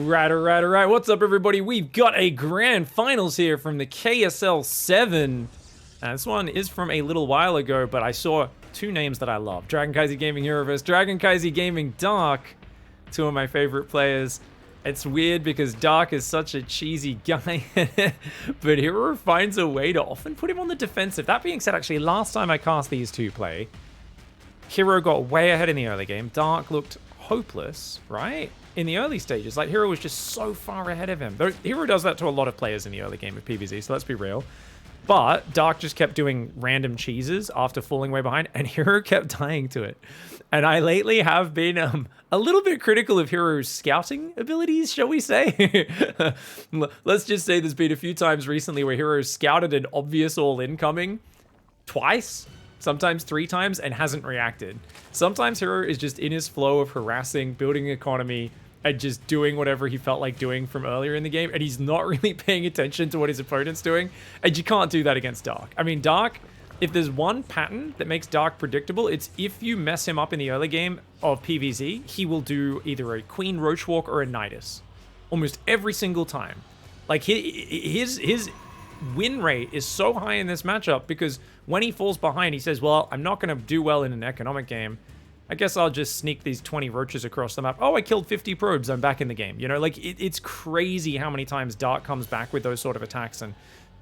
All right. What's up, everybody? We've got a grand finals here from the KSL 7. This one is from a little while ago, but I saw two names that I love. Dragon Kaiser Gaming Hero vs. Dragon Kaiser Gaming Dark. Two of my favorite players. It's weird because Dark is such a cheesy guy, but Hero finds a way to often put him on the defensive. That being said, actually, last time I cast these two play, Hero got way ahead in the early game. Dark looked hopeless, right? In the early stages, like Hero was just so far ahead of him. Though Hero does that to a lot of players in the early game of PvZ, so let's be real. But Dark just kept doing random cheeses after falling way behind, and Hero kept dying to it. And I lately have been a little bit critical of Hero's scouting abilities, shall we say? Let's just say there's been a few times recently where Hero scouted an obvious all-in coming twice, sometimes 3 times, and hasn't reacted. Sometimes Hero is just in his flow of harassing, building economy, and just doing whatever he felt like doing from earlier in the game, and he's not really paying attention to what his opponent's doing, and you can't do that against Dark. I mean, Dark, if there's one pattern that makes Dark predictable, it's if you mess him up in the early game of PvZ, he will do either a Queen Roach Walk or a Nidus. Almost every single time. Like, his win rate is so high in this matchup because when he falls behind, he says, well, I'm not going to do well in an economic game. I guess I'll just sneak these 20 roaches across the map. Oh, I killed 50 probes. I'm back in the game. You know, like, it's crazy how many times Dark comes back with those sort of attacks. And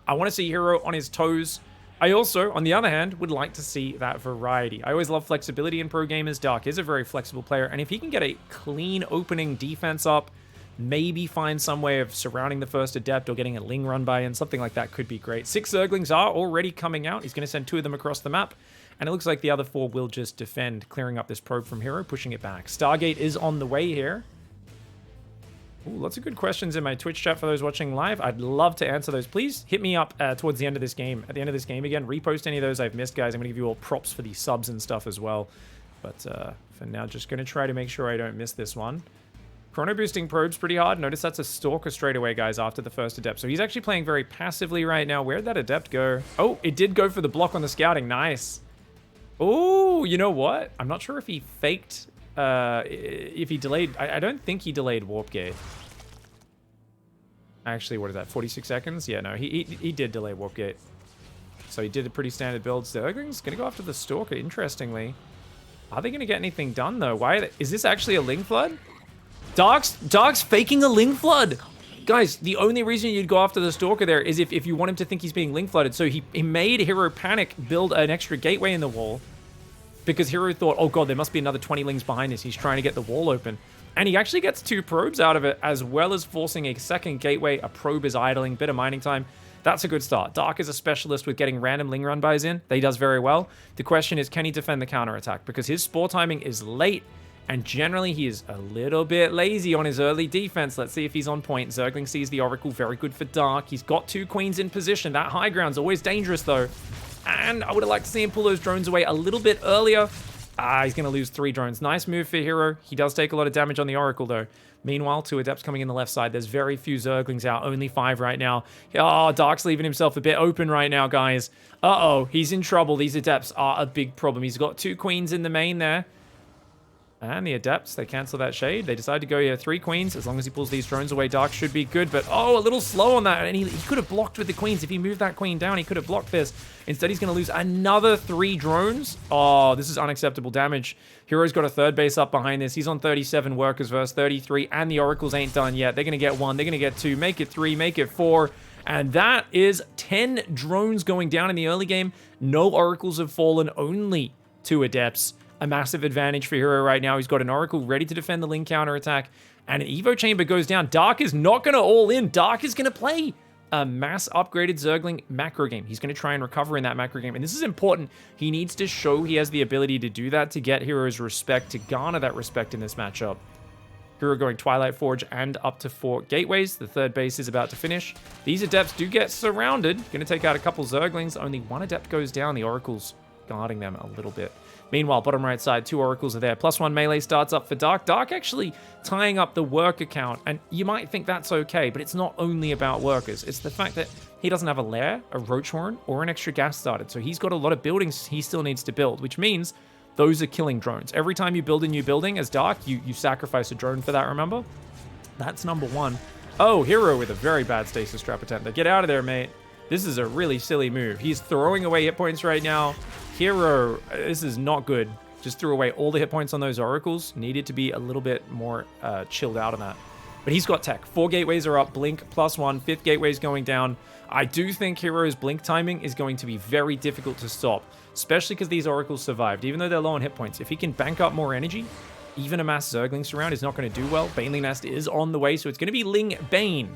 I want to see Hero on his toes. I also, on the other hand, would like to see that variety. I always love flexibility in pro gamers. Dark is a very flexible player. And if he can get a clean opening defense up, maybe find some way of surrounding the first adept or getting a Ling run by in, something like that could be great. 6 Zerglings are already coming out. He's going to send 2 of them across the map. And it looks like the other 4 will just defend, clearing up this probe from Hero, pushing it back. Stargate is on the way here. Ooh, lots of good questions in my Twitch chat for those watching live. I'd love to answer those. Please hit me up towards the end of this game. At the end of this game again, repost any of those I've missed, guys. I'm going to give you all props for the subs and stuff as well. But for now, just going to try to make sure I don't miss this one. Chrono boosting probes pretty hard. Notice that's a Stalker straight away, guys, after the first Adept. So he's actually playing very passively right now. Where'd that Adept go? Oh, it did go for the block on the scouting. Nice. Oh, you know what? I'm not sure if he faked, if he delayed. I don't think he delayed Warp Gate. Actually, what is that, 46 seconds? Yeah, no, he did delay Warp Gate. So he did a pretty standard build. Zergling's going to go after the Stalker, interestingly. Are they going to get anything done, though? Why? Is this actually a Ling Flood? Dark's faking a Ling Flood! Guys, the only reason you'd go after the Stalker there is if you want him to think he's being Ling Flooded. So he made Hero panic, build an extra gateway in the wall, because Hero thought, oh god, there must be another 20 Lings behind us. He's trying to get the wall open. And he actually gets 2 probes out of it, as well as forcing a second gateway. A probe is idling, bit of mining time. That's a good start. Dark is a specialist with getting random Ling run bys in. That he does very well. The question is, can he defend the counterattack? Because his Spore timing is late, and generally he is a little bit lazy on his early defense. Let's see if he's on point. Zergling sees the Oracle, very good for Dark. He's got 2 queens in position. That high ground's always dangerous though. And I would have liked to see him pull those drones away a little bit earlier. He's going to lose 3 drones. Nice move for Hero. He does take a lot of damage on the Oracle though. Meanwhile, 2 Adepts coming in the left side. There's very few Zerglings out, only 5 right now. Oh, Dark's leaving himself a bit open right now, guys. Uh-oh, he's in trouble. These Adepts are a big problem. He's got 2 queens in the main there. And the Adepts, they cancel that shade. They decide to go here 3 queens. As long as he pulls these drones away, Dark should be good. But, oh, a little slow on that. And he could have blocked with the queens. If he moved that queen down, he could have blocked this. Instead, he's going to lose another 3 drones. Oh, this is unacceptable damage. Hero's got a 3rd base up behind this. He's on 37 workers versus 33. And the Oracles ain't done yet. They're going to get 1. They're going to get 2. Make it 3. Make it 4. And that is 10 drones going down in the early game. No Oracles have fallen. Only 2 Adepts. A massive advantage for Hero right now. He's got an Oracle ready to defend the Ling counterattack, and an Evo Chamber goes down. Dark is not going to all in. Dark is going to play a mass upgraded Zergling macro game. He's going to try and recover in that macro game, and this is important. He needs to show he has the ability to do that to get Hero's respect, to garner that respect in this matchup. Hero going Twilight Forge and up to 4 gateways. The 3rd base is about to finish. These Adepts do get surrounded. Going to take out a couple Zerglings. Only 1 Adept goes down. The Oracle's guarding them a little bit. Meanwhile, bottom right side, 2 Oracles are there. +1 melee starts up for Dark. Dark actually tying up the work account. And you might think that's okay, but it's not only about workers. It's the fact that he doesn't have a lair, a roach horn, or an extra gas started. So he's got a lot of buildings he still needs to build, which means those are killing drones. Every time you build a new building as Dark, you sacrifice a drone for that, remember? That's number one. Oh, Hero with a very bad stasis trap attempt. Get out of there, mate. This is a really silly move. He's throwing away hit points right now. Hero, this is not good. Just threw away all the hit points on those oracles. Needed to be a little bit more chilled out on that. But he's got tech. 4 gateways are up. Blink +1. 5th gateway's going down. I do think Hero's blink timing is going to be very difficult to stop, especially because these oracles survived. Even though they're low on hit points, if he can bank up more energy, even a mass Zergling surround is not going to do well. Baneling Nest is on the way, so it's going to be Ling Bane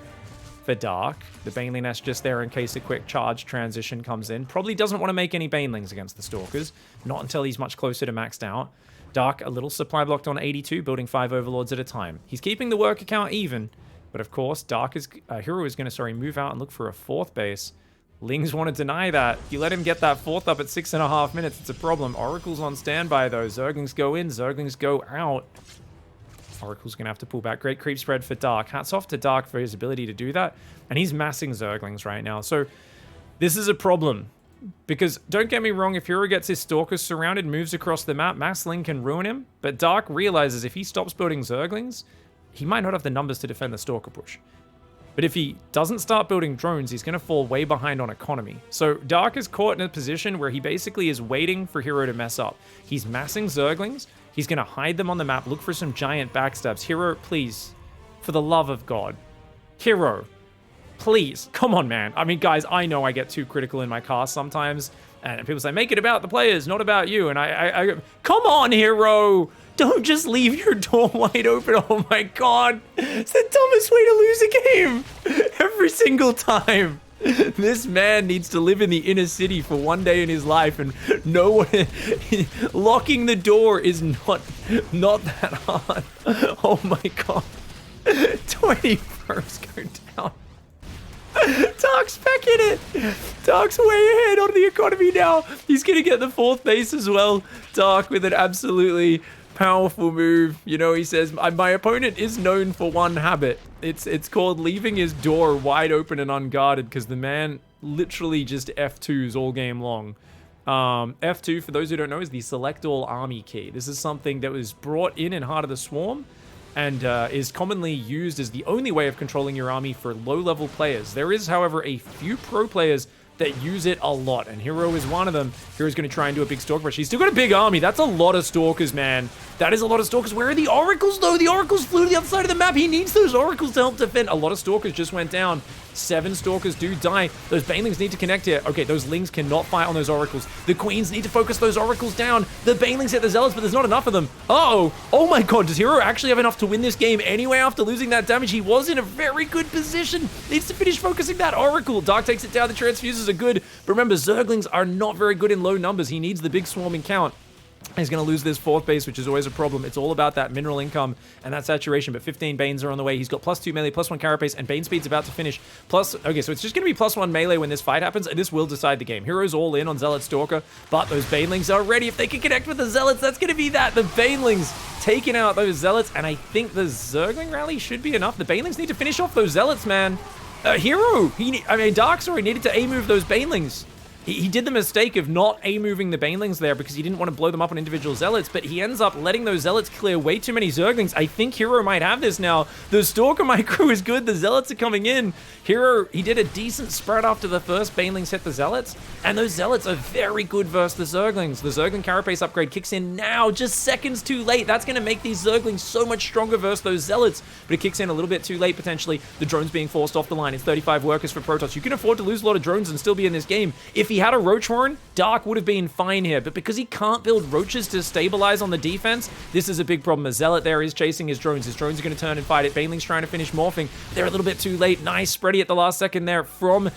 for Dark. The Baneling Nest just there in case a quick charge transition comes in. Probably doesn't want to make any Banelings against the Stalkers, not until he's much closer to maxed out. Dark a little supply blocked on 82, building 5 Overlords at a time. He's keeping the work account even, but of course, Hero is going to move out and look for a 4th base. Lings want to deny that. You let him get that 4th up at 6.5 minutes, it's a problem. Oracle's on standby though. Zerglings go in, Zerglings go out. Oracle's going to have to pull back. Great creep spread for Dark. Hats off to Dark for his ability to do that. And he's massing Zerglings right now. So this is a problem. Because don't get me wrong, if Hero gets his Stalkers surrounded, moves across the map, Mass Ling can ruin him. But Dark realizes if he stops building Zerglings, he might not have the numbers to defend the Stalker push. But if he doesn't start building drones, he's going to fall way behind on economy. So Dark is caught in a position where he basically is waiting for Hero to mess up. He's massing Zerglings. He's going to hide them on the map, look for some giant backstabs. Hero, please, for the love of God. Hero, please. Come on, man. I mean, guys, I know I get too critical in my cast sometimes. And people say, make it about the players, not about you. And I come on, Hero. Don't just leave your door wide open. Oh my God. It's the dumbest way to lose a game. Every single time. This man needs to live in the inner city for one day in his life, and no one locking the door is not that hard. Oh my God. 21st go down. Dark's back in it. Dark's way ahead on the economy now. He's gonna get the 4th base as well. Dark with an absolutely powerful move. You know, he says, my opponent is known for one habit. It's called leaving his door wide open and unguarded, because the man literally just F2s all game long. F2, for those who don't know, is the select all army key. This is something that was brought in Heart of the Swarm and is commonly used as the only way of controlling your army for low-level players. There is, however, a few pro players that use it a lot, and Hero is one of them. Hero's going to try and do a big Stalker rush. He's still got a big army. That's a lot of Stalkers, man. That is a lot of Stalkers. Where are the Oracles, though? The Oracles flew to the other side of the map. He needs those Oracles to help defend. A lot of Stalkers just went down. 7 Stalkers do die. Those Banelings need to connect here. Okay, those Lings cannot fight on those Oracles. The Queens need to focus those Oracles down. The Banelings hit the Zealots, but there's not enough of them. Uh-oh. Oh my God, does Hero actually have enough to win this game anyway after losing that damage? He was in a very good position. Needs to finish focusing that Oracle. Dark takes it down. The transfuses are good. But remember, Zerglings are not very good in low numbers. He needs the big swarming count. He's going to lose this 4th base, which is always a problem. It's all about that mineral income and that saturation, but 15 Banes are on the way. He's got +2 melee, +1 carapace, and Bane speed's about to finish. Okay, so it's just going to be +1 melee when this fight happens, and this will decide the game. Hero's all in on Zealot Stalker, but those Banelings are ready. If they can connect with the Zealots, that's going to be that. The Banelings taking out those Zealots, and I think the Zergling rally should be enough. The Banelings need to finish off those Zealots, man. Dark, sorry, needed to A-move those Banelings. He did the mistake of not A-moving the Banelings there because he didn't want to blow them up on individual Zealots, but he ends up letting those Zealots clear way too many Zerglings. I think Hero might have this now. The Stalker micro is good. The Zealots are coming in. Hero, he did a decent spread after the first Banelings hit the Zealots, and those Zealots are very good versus the Zerglings. The Zergling Carapace upgrade kicks in now, just seconds too late. That's going to make these Zerglings so much stronger versus those Zealots, but it kicks in a little bit too late, potentially. The drones being forced off the line. It's 35 workers for Protoss. You can afford to lose a lot of drones and still be in this game. If he had a Roach Horn, Dark would have been fine here, but because he can't build Roaches to stabilize on the defense, this is a big problem. A Zealot there is chasing his drones. His drones are going to turn and fight it. Baneling's trying to finish morphing. They're a little bit too late. Nice spready at the last second there from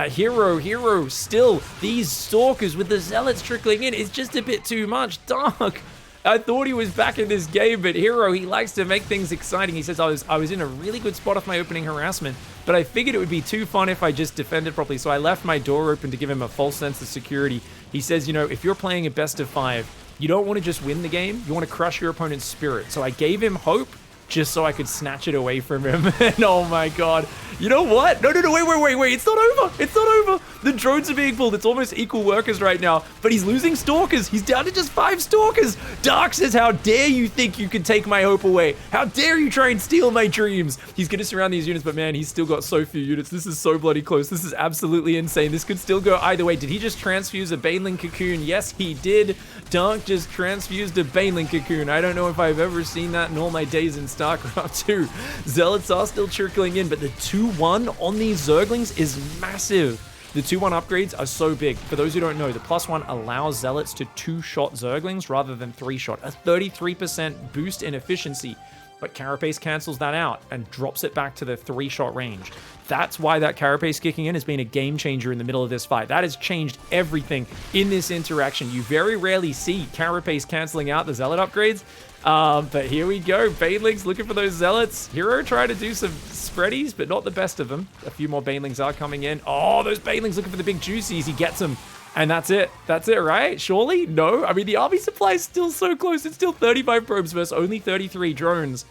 Hero. Hero still, these Stalkers with the Zealots trickling in, it's just a bit too much. Dark, I thought he was back in this game, but Hero, he likes to make things exciting. He says, I was in a really good spot off my opening harassment, but I figured it would be too fun if I just defended properly, so I left my door open to give him a false sense of security. He says, you know, if you're playing a best of 5, you don't want to just win the game, you want to crush your opponent's spirit. So I gave him hope just so I could snatch it away from him. And oh my god. You know what? No, wait. It's not over. It's not over. The drones are being pulled. It's almost equal workers right now, but he's losing stalkers. He's down to just 5 stalkers. Dark says, how dare you think you can take my hope away? How dare you try and steal my dreams? He's going to surround these units, but man, he's still got so few units. This is so bloody close. This is absolutely insane. This could still go either way. Did he just transfuse a Baneling Cocoon? Yes, he did. Dark just transfused a Baneling Cocoon. I don't know if I've ever seen that in all my days in StarCraft 2. Zealots are still trickling in, but the 2-1 on these Zerglings is massive. The 2-1 upgrades are so big. For those who don't know, the +1 allows Zealots to 2-shot Zerglings rather than 3-shot. A 33% boost in efficiency. But Carapace cancels that out and drops it back to the 3-shot range. That's why that Carapace kicking in has been a game changer in the middle of this fight. That has changed everything in this interaction. You very rarely see Carapace canceling out the Zealot upgrades. But here we go. Banelings looking for those Zealots. Hero trying to do some spreadies, but not the best of them. A few more Banelings are coming in. Oh, those Banelings looking for the big juicies. He gets them. And that's it. That's it, right? Surely? No. I mean, the army supply is still so close. It's still 35 probes versus only 33 drones.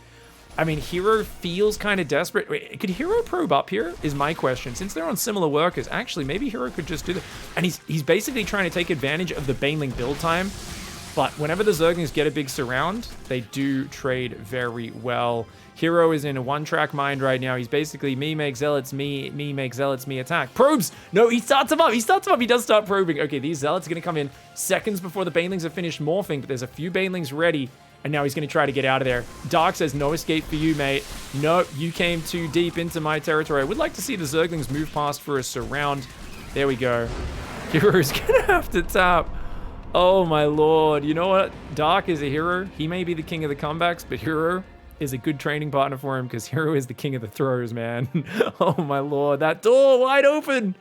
I mean, Hero feels kind of desperate. Wait, could Hero probe up here is my question. Since they're on similar workers, actually, maybe Hero could just do that. And he's basically trying to take advantage of the Baneling build time. But whenever the Zerglings get a big surround, they do trade very well. Hero is in a one-track mind right now. He's basically me make Zealots, me make Zealots, me attack. Probes! No, he starts him up. He starts him up. He does start probing. Okay, these Zealots are going to come in seconds before the Banelings have finished morphing, but there's a few Banelings ready, and now he's going to try to get out of there. Dark says, no escape for you, mate. Nope, you came too deep into my territory. I would like to see the Zerglings move past for a surround. There we go. Hero's going to have to tap. Oh my lord. You know what? Dark is a hero. He may be the king of the comebacks, but Hero is a good training partner for him because Hero is the king of the throws, man. Oh my lord. That door wide open.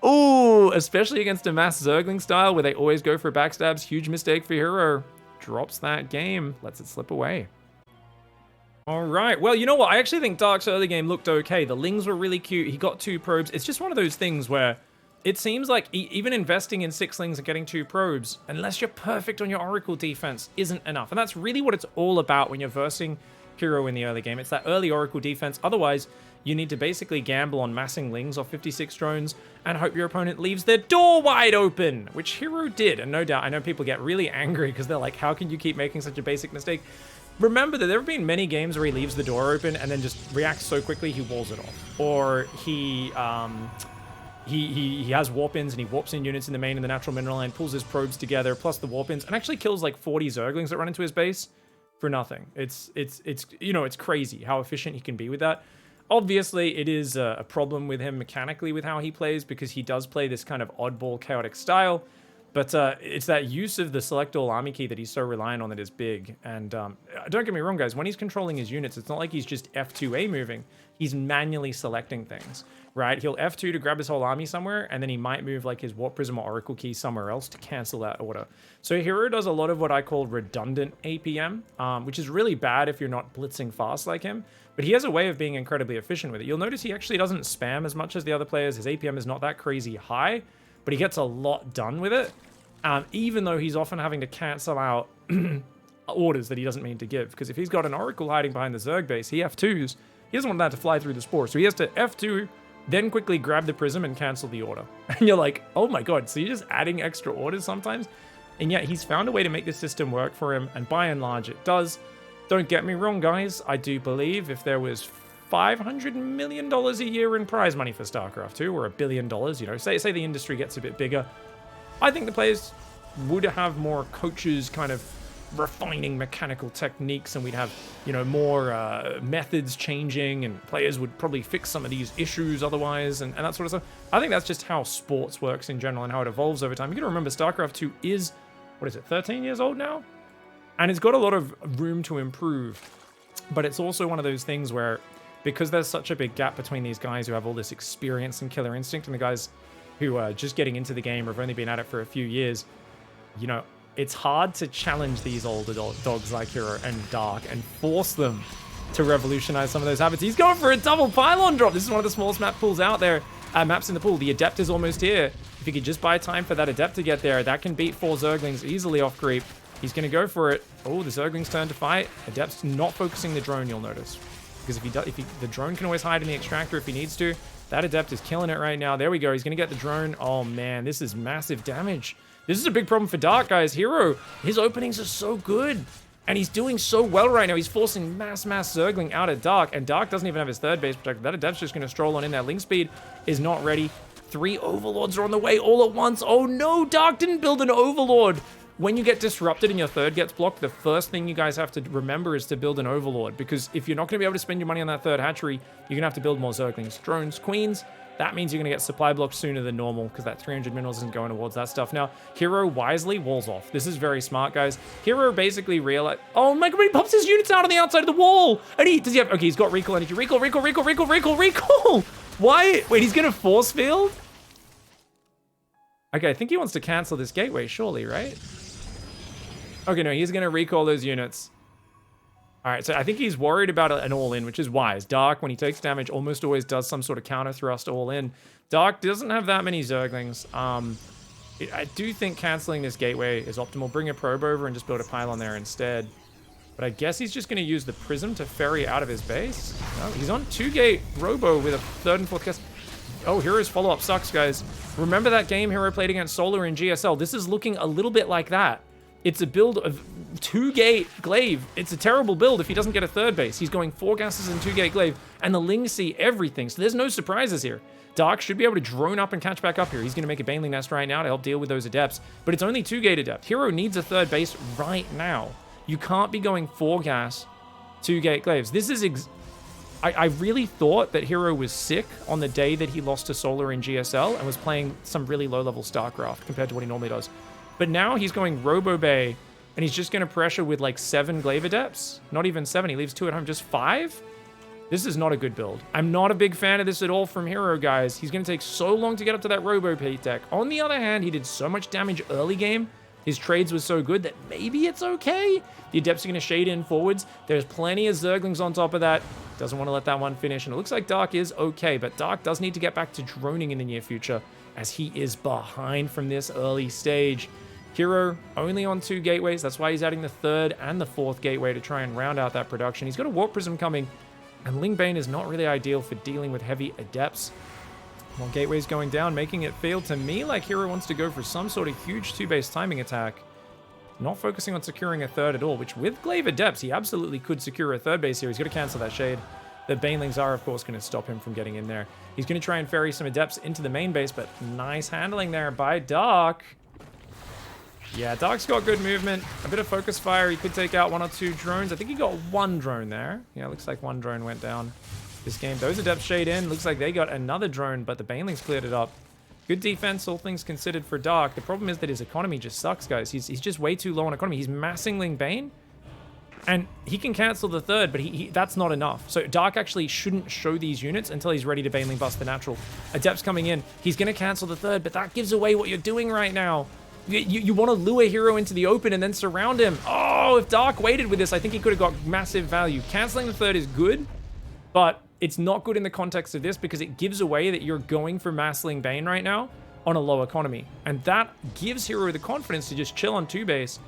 Oh, especially against a mass Zergling style where they always go for backstabs. Huge mistake for Hero. Drops that game. Lets it slip away. All right. Well, you know what? I actually think Dark's early game looked okay. The Lings were really cute. He got 2 probes. It's just one of those things where it seems like even investing in 6 Lings and getting 2 probes, unless you're perfect on your Oracle defense, isn't enough. And that's really what it's all about when you're versing Hero in the early game. It's that early Oracle defense. Otherwise, you need to basically gamble on massing Lings off 56 drones and hope your opponent leaves their door wide open, which Hero did. And no doubt, I know people get really angry because they're like, how can you keep making such a basic mistake? Remember that there have been many games where he leaves the door open and then just reacts so quickly he walls it off. Or he has warp-ins and he warps in units in the main and the natural mineral line, pulls his probes together, plus the warp-ins, and actually kills like 40 Zerglings that run into his base for nothing. It's you know, it's crazy how efficient he can be with that. Obviously, it is a problem with him mechanically with how he plays because he does play this kind of oddball, chaotic style. But it's that use of the select all army key that he's so reliant on that is big. And don't get me wrong, guys, when he's controlling his units, it's not like he's just F2A moving. He's manually selecting things, right? He'll F2 to grab his whole army somewhere, and then he might move like his Warp Prism or Oracle key somewhere else to cancel that order. So Hero does a lot of what I call redundant APM, which is really bad if you're not blitzing fast like him. But he has a way of being incredibly efficient with it. You'll notice he actually doesn't spam as much as the other players. His APM is not that crazy high, but he gets a lot done with it, even though he's often having to cancel out orders that he doesn't mean to give. Because if he's got an Oracle hiding behind the Zerg base, he F2s, he doesn't want that to fly through the spore. So he has to F2, then quickly grab the Prism and cancel the order. And you're like, oh my god, so you're just adding extra orders sometimes? And yet he's found a way to make this system work for him, and by and large it does. Don't get me wrong, guys. I do believe if there was $500 million a year in prize money for StarCraft 2, or $1 billion, you know, say the industry gets a bit bigger, I think the players would have more coaches kind of refining mechanical techniques, and we'd have, you know, more methods changing, and players would probably fix some of these issues otherwise, and that sort of stuff. I think that's just how sports works in general and how it evolves over time. You gotta remember, StarCraft 2 is, what is it, 13 years old now? And it's got a lot of room to improve, but it's also one of those things where, because there's such a big gap between these guys who have all this experience and killer instinct and the guys who are just getting into the game or have only been at it for a few years, you know, it's hard to challenge these older dogs like Hero and Dark and force them to revolutionize some of those habits. He's going for a double pylon drop. This is one of the smallest map pools out there. Maps in the pool. The Adept is almost here. If you could just buy time for that Adept to get there, that can beat 4 Zerglings easily off creep. He's going to go for it. Oh, the Zergling's turn to fight. Adept's not focusing the drone, you'll notice. Because the drone can always hide in the extractor if he needs to. That Adept is killing it right now. There we go. He's going to get the drone. Oh, man, this is massive damage. This is a big problem for Dark, guys. Hero, his openings are so good. And he's doing so well right now. He's forcing mass Zergling out of Dark. And Dark doesn't even have his third base protected. That Adept's just going to stroll on in there. Link speed is not ready. 3 Overlords are on the way all at once. Oh, no, Dark didn't build an Overlord. When you get disrupted and your third gets blocked, the first thing you guys have to remember is to build an Overlord. Because if you're not going to be able to spend your money on that third hatchery, you're going to have to build more Zerglings. Drones, Queens, that means you're going to get supply blocked sooner than normal because that 300 minerals isn't going towards that stuff. Now, Hero wisely walls off. This is very smart, guys. Hero basically realized... Oh my god, he pops his units out on the outside of the wall! And does he have... Okay, he's got recall energy. Recall! Why? Wait, he's going to force field? Okay, I think he wants to cancel this gateway, surely, right? Okay, no, he's going to recall those units. All right, so I think he's worried about an all-in, which is wise. Dark, when he takes damage, almost always does some sort of counter thrust all-in. Dark doesn't have that many Zerglings. I do think canceling this gateway is optimal. Bring a probe over and just build a pylon there instead. But I guess he's just going to use the prism to ferry out of his base. No, he's on 2-gate Robo with a 3rd and 4th cast. Oh, Hero's follow-up sucks, guys. Remember that game Hero played against Solar in GSL? This is looking a little bit like that. It's a build of 2-gate Glaive. It's a terrible build if he doesn't get a third base. He's going 4 gases and 2-gate Glaive, and the Ling see everything, so there's no surprises here. Dark should be able to drone up and catch back up here. He's going to make a Baneling Nest right now to help deal with those Adepts, but it's only 2-gate Adept. Hero needs a third base right now. You can't be going 4 gas, 2-gate Glaives. This is... I really thought that Hero was sick on the day that he lost to Solar in GSL and was playing some really low-level StarCraft compared to what he normally does. But now he's going Robo Bay, and he's just going to pressure with like 7 Glaive Adepts. Not even 7, he leaves 2 at home, just 5? This is not a good build. I'm not a big fan of this at all from Hero, guys. He's going to take so long to get up to that Robo Bay deck. On the other hand, he did so much damage early game. His trades were so good that maybe it's okay. The Adepts are going to shade in forwards. There's plenty of Zerglings on top of that. Doesn't want to let that one finish. And it looks like Dark is okay, but Dark does need to get back to droning in the near future as he is behind from this early stage. Hero only on 2 gateways. That's why he's adding the 3rd and the 4th gateway to try and round out that production. He's got a Warp Prism coming, and Ling Bane is not really ideal for dealing with heavy Adepts. More gateways going down, making it feel to me like Hero wants to go for some sort of huge 2-base timing attack. Not focusing on securing a 3rd at all, which with Glaive Adepts, he absolutely could secure a 3rd base here. He's got to cancel that Shade. The Banelings are, of course, going to stop him from getting in there. He's going to try and ferry some Adepts into the main base, but nice handling there by Dark. Yeah, Dark's got good movement. A bit of focus fire. He could take out 1 or 2 drones. I think he got 1 drone there. Yeah, looks like 1 drone went down this game. Those Adepts shade in. Looks like they got another drone, but the Banelings cleared it up. Good defense, all things considered for Dark. The problem is that his economy just sucks, guys. He's just way too low on economy. He's massing Ling Bane, and he can cancel the 3rd, but that's not enough. So Dark actually shouldn't show these units until he's ready to Baneling bust the natural. Adept's coming in. He's going to cancel the 3rd, but that gives away what you're doing right now. You want to lure Hero into the open and then surround him. Oh, if Dark waited with this, I think he could have got massive value. Canceling the 3rd is good, but it's not good in the context of this because it gives away that you're going for Massling Bane right now on a low economy. And that gives Hero the confidence to just chill on 2-base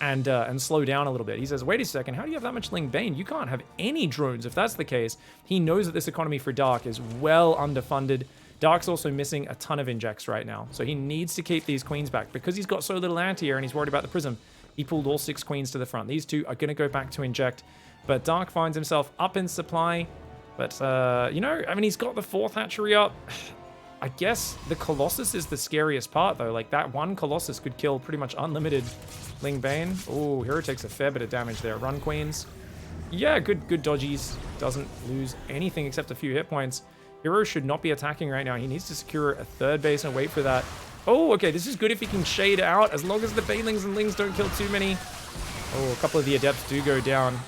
and slow down a little bit. He says, wait a second, how do you have that much Ling Bane? You can't have any drones if that's the case. He knows that this economy for Dark is well underfunded. Dark's also missing a ton of injects right now, so he needs to keep these queens back. Because he's got so little anti-air and he's worried about the prism, he pulled all 6 queens to the front. These 2 are going to go back to inject, but Dark finds himself up in supply. But, you know, I mean, he's got the 4th hatchery up. I guess the Colossus is the scariest part, though. Like, that 1 Colossus could kill pretty much unlimited Ling Bane. Oh, Hero takes a fair bit of damage there. Run queens. Yeah, good dodgies. Doesn't lose anything except a few hit points. Hero should not be attacking right now. He needs to secure a 3rd base and wait for that. Oh, okay, this is good if he can shade out, as long as the Banelings and Lings don't kill too many. Oh, a couple of the Adepts do go down.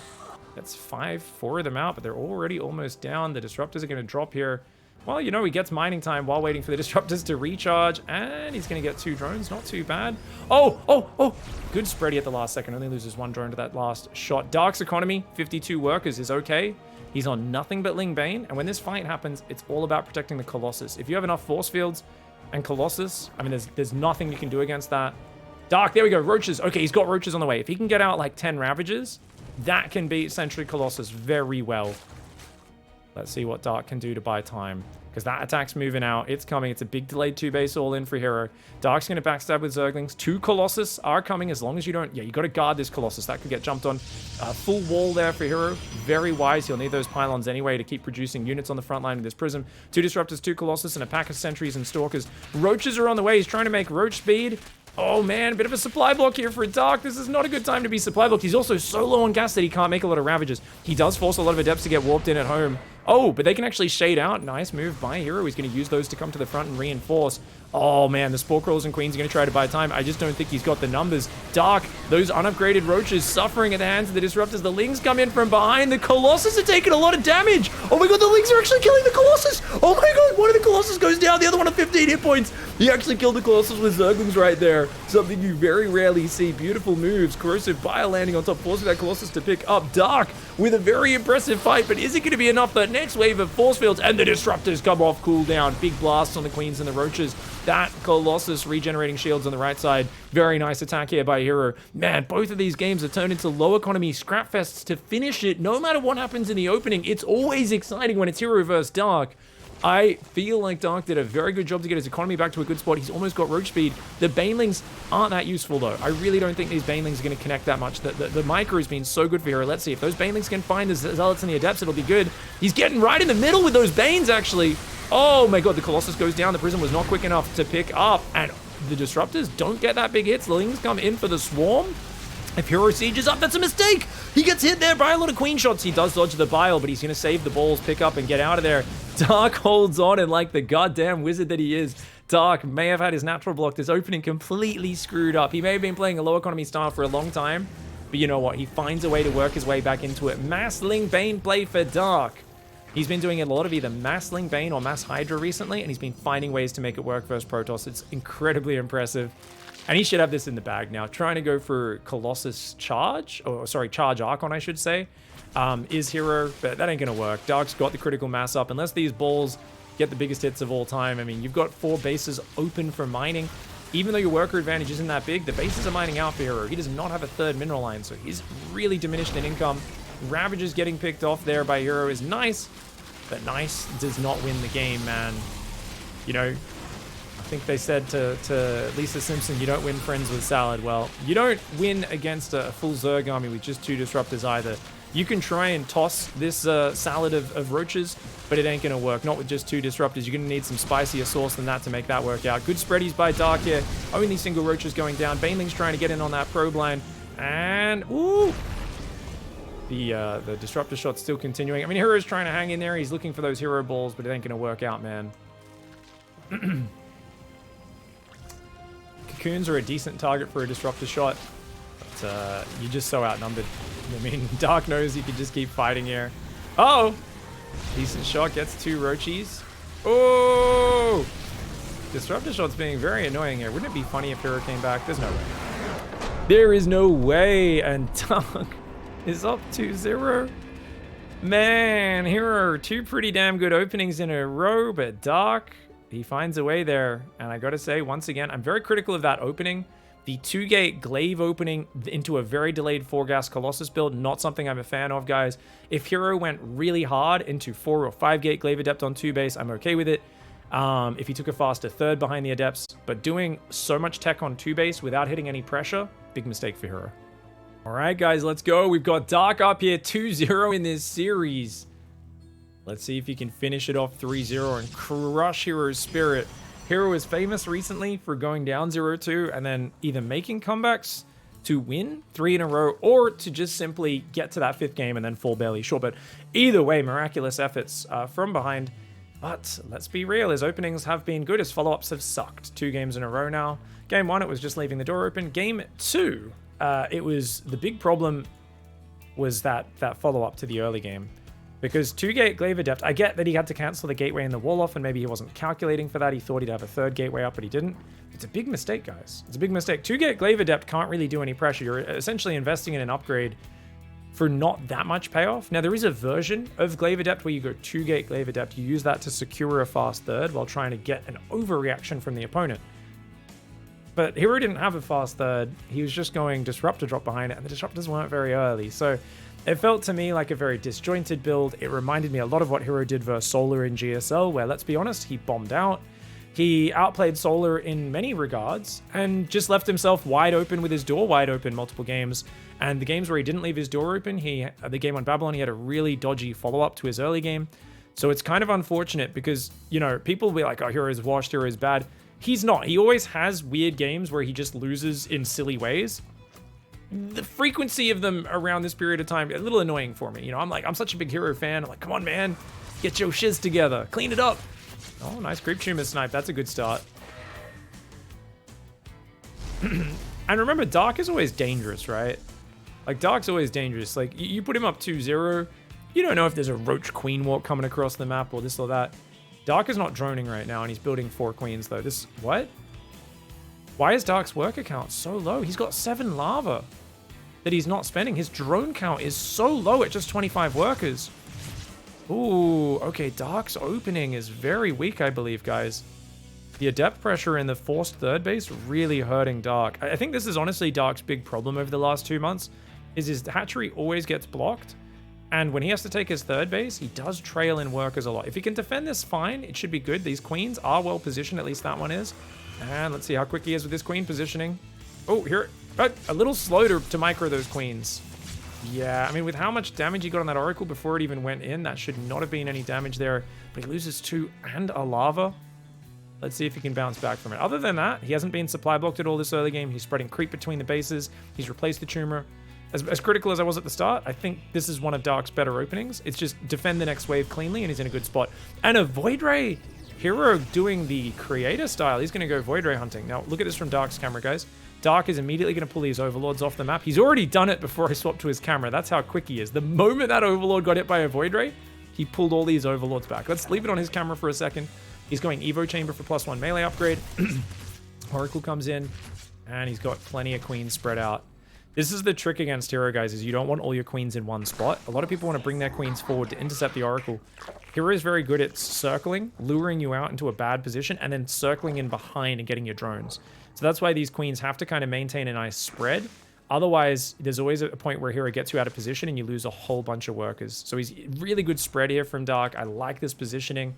That's 4 of them out, but they're already almost down. The Disruptors are going to drop here. Well, you know, he gets mining time while waiting for the Disruptors to recharge, and he's going to get 2 drones. Not too bad. Oh! Good spready at the last second. Only loses 1 drone to that last shot. Dark's economy, 52 workers, is okay. He's on nothing but Ling Bane, and when this fight happens, it's all about protecting the Colossus. If you have enough force fields and Colossus, I mean, there's nothing you can do against that. Dark, there we go, Roaches. Okay, he's got Roaches on the way. If he can get out like 10 Ravages, that can beat Sentry Colossus very well. Let's see what Dark can do to buy time. Because that attack's moving out. It's coming. It's a big delayed 2-base all in for Hero. Dark's going to backstab with Zerglings. 2 Colossus are coming as long as you don't... Yeah, you got to guard this Colossus. That could get jumped on. Full wall there for Hero. Very wise. He'll need those pylons anyway to keep producing units on the front line with this Prism. 2 Disruptors, 2 Colossus, and a pack of Sentries and Stalkers. Roaches are on the way. He's trying to make Roach speed. Oh man, a bit of a supply block here for Dark. This is not a good time to be supply blocked. He's also so low on gas that he can't make a lot of Ravages. He does force a lot of Adepts to get warped in at home. Oh, but they can actually shade out. Nice move by Hero. He's going to use those to come to the front and reinforce. Oh man, the Spore Crawlers and Queens are going to try to buy time. I just don't think he's got the numbers. Dark, those unupgraded Roaches suffering at the hands of the Disruptors. The Lings come in from behind. The Colossus are taking a lot of damage. Oh my god, the Lings are actually killing the Colossus. Oh my god, one of the Colossus goes down. The other one on 15 hit points. He actually killed the Colossus with Zerglings right there. Something you very rarely see. Beautiful moves. Corrosive Bile landing on top, forcing that Colossus to pick up. Dark with a very impressive fight, but is it going to be enough? The next wave of Force Fields and the Disruptors come off cooldown. Big blasts on the Queens and the Roaches. That Colossus regenerating shields on the right side. Very nice attack here by Hero. Man, both of these games have turned into low economy scrap fests to finish it. No matter what happens in the opening, it's always exciting when it's Hero versus Dark. I feel like Dark did a very good job to get his economy back to a good spot. He's almost got Roach speed. The Banelings aren't that useful, though. I really don't think these Banelings are going to connect that much. The Micro has been so good for Hero. Let's see. If those Banelings can find the Zealots and the Adepts, it'll be good. He's getting right in the middle with those Banes, actually. Oh, my God. The Colossus goes down. The Prism was not quick enough to pick up. And the Disruptors don't get that big hits. The Lings come in for the Swarm. If Hero sieges up, that's a mistake. He gets hit there by a lot of Queen shots. He does dodge the Bile, but he's going to save the balls, pick up, and get out of there. Dark holds on, and like the goddamn wizard that he is, Dark may have had his natural block. This opening completely screwed up. He may have been playing a low economy style for a long time, but you know what? He finds a way to work his way back into it. Massling Bane play for Dark. He's been doing a lot of either Massling Bane or Mass Hydra recently, and he's been finding ways to make it work versus Protoss. It's incredibly impressive. And he should have this in the bag now. Trying to go for Colossus Charge, or sorry, Charge Archon, I should say, is Hero, but that ain't gonna work. Dark's got the critical mass up. Unless these balls get the biggest hits of all time. I mean, you've got 4 bases open for mining. Even though your worker advantage isn't that big, the bases are mining out for Hero. He does not have a 3rd mineral line, so he's really diminished in income. Ravages getting picked off there by Hero is nice, but nice does not win the game, man. You know, I think they said to Lisa Simpson, you don't win friends with salad. Well, you don't win against a full Zerg army with just 2 Disruptors either. You can try and toss this salad of Roaches, but it ain't going to work. Not with just 2 Disruptors. You're going to need some spicier sauce than that to make that work out. Good spreadies by Dark here. Only single Roaches going down. Baneling's trying to get in on that probe line. And, ooh! The Disruptor shot's still continuing. I mean, Hero's trying to hang in there. He's looking for those Hero balls, but it ain't going to work out, man. Cocoons are a decent target for a Disruptor shot, but you're just so outnumbered. I mean, Dark knows he can just keep fighting here. Oh! Decent shot, gets 2 Roachies. Oh! Disruptor shot's being very annoying here. Wouldn't it be funny if Hero came back? There's no way. There is no way, and Dark is up 2-0. Man, Hero, 2 pretty damn good openings in a row, but Dark, he finds a way there. And I gotta say, once again, I'm very critical of that opening. The 2-gate glaive opening into a very delayed 4-gas Colossus build, not something I'm a fan of, guys. If Hero went really hard into 4 or 5-gate glaive adept on 2 base, I'm okay with it. If he took a faster 3rd behind the adepts, but doing so much tech on 2 base without hitting any pressure, big mistake for Hero. All right, guys, let's go. We've got Dark up here 2-0 in this series. Let's see if he can finish it off 3-0 and crush Hero's spirit. Hero is famous recently for going down 0-2 and then either making comebacks to win 3 in a row or to just simply get to that 5th game and then fall barely short. But either way, miraculous efforts from behind. But let's be real, his openings have been good. His follow-ups have sucked. 2 games in a row now. Game 1, it was just leaving the door open. Game 2, it was the big problem was that follow-up to the early game. Because 2-gate glaive adept, I get that he had to cancel the gateway and the wall off, and maybe he wasn't calculating for that. He thought he'd have a 3rd gateway up, but he didn't. It's a big mistake, guys. It's a big mistake. 2-gate glaive adept can't really do any pressure. You're essentially investing in an upgrade for not that much payoff. Now, there is a version of glaive adept where you go 2-gate glaive adept. You use that to secure a fast 3rd while trying to get an overreaction from the opponent. But Hero didn't have a fast third. He was just going Disruptor drop behind it, and the Disruptors weren't very early. So it felt to me like a very disjointed build. It reminded me a lot of what Hero did versus Solar in GSL, where, let's be honest, he bombed out. He outplayed Solar in many regards and just left himself wide open with his door wide open multiple games. And the games where he didn't leave his door open, the game on Babylon, he had a really dodgy follow-up to his early game. So it's kind of unfortunate because, you know, people will be like, oh, Hero's washed, Hero's bad. He's not. He always has weird games where he just loses in silly ways. The frequency of them around this period of time, a little annoying for me. You know, I'm such a big Hero fan. I'm like, come on, man, get your shiz together, clean it up. Oh, nice creep tumor snipe. That's a good start. And remember, Dark is always dangerous, right? Like, Dark's always dangerous. Like, you put him up 2-0, you don't know if there's a Roach Queen walk coming across the map or this or that. Dark is not droning right now, and he's building 4 queens, though. What? Why is Dark's worker count so low? He's got 7 lava that he's not spending. His drone count is so low at just 25 workers. Ooh, okay, Dark's opening is very weak, I believe, guys. The adept pressure in the forced third base really hurting Dark. I think this is honestly Dark's big problem over the last 2 months, is his hatchery always gets blocked. And when he has to take his third base, he does trail in workers a lot. If he can defend this fine, it should be good. These queens are well positioned, at least that one is. And let's see how quick he is with this queen positioning. Oh, here, a little slow to micro those queens. Yeah, I mean, with how much damage he got on that Oracle before it even went in, that should not have been any damage there. But he loses 2 and a lava. Let's see if he can bounce back from it. Other than that, he hasn't been supply blocked at all this early game. He's spreading creep between the bases. He's replaced the tumor. As critical as I was at the start, I think this is one of Dark's better openings. It's just defend the next wave cleanly, and he's in a good spot. And a Void Ray Hero doing the creator style. He's going to go Void Ray hunting. Now, look at this from Dark's camera, guys. Dark is immediately going to pull these Overlords off the map. He's already done it before I swapped to his camera. That's how quick he is. The moment that Overlord got hit by a Void Ray, he pulled all these Overlords back. Let's leave it on his camera for a second. He's going Evo Chamber for +1 melee upgrade. Oracle comes in, and he's got plenty of queens spread out. This is the trick against Hero, guys, is you don't want all your queens in one spot. A lot of people want to bring their queens forward to intercept the Oracle. Hero is very good at circling, luring you out into a bad position, and then circling in behind and getting your drones. So that's why these queens have to kind of maintain a nice spread. Otherwise, there's always a point where Hero gets you out of position and you lose a whole bunch of workers. So he's really good spread here from Dark. I like this positioning.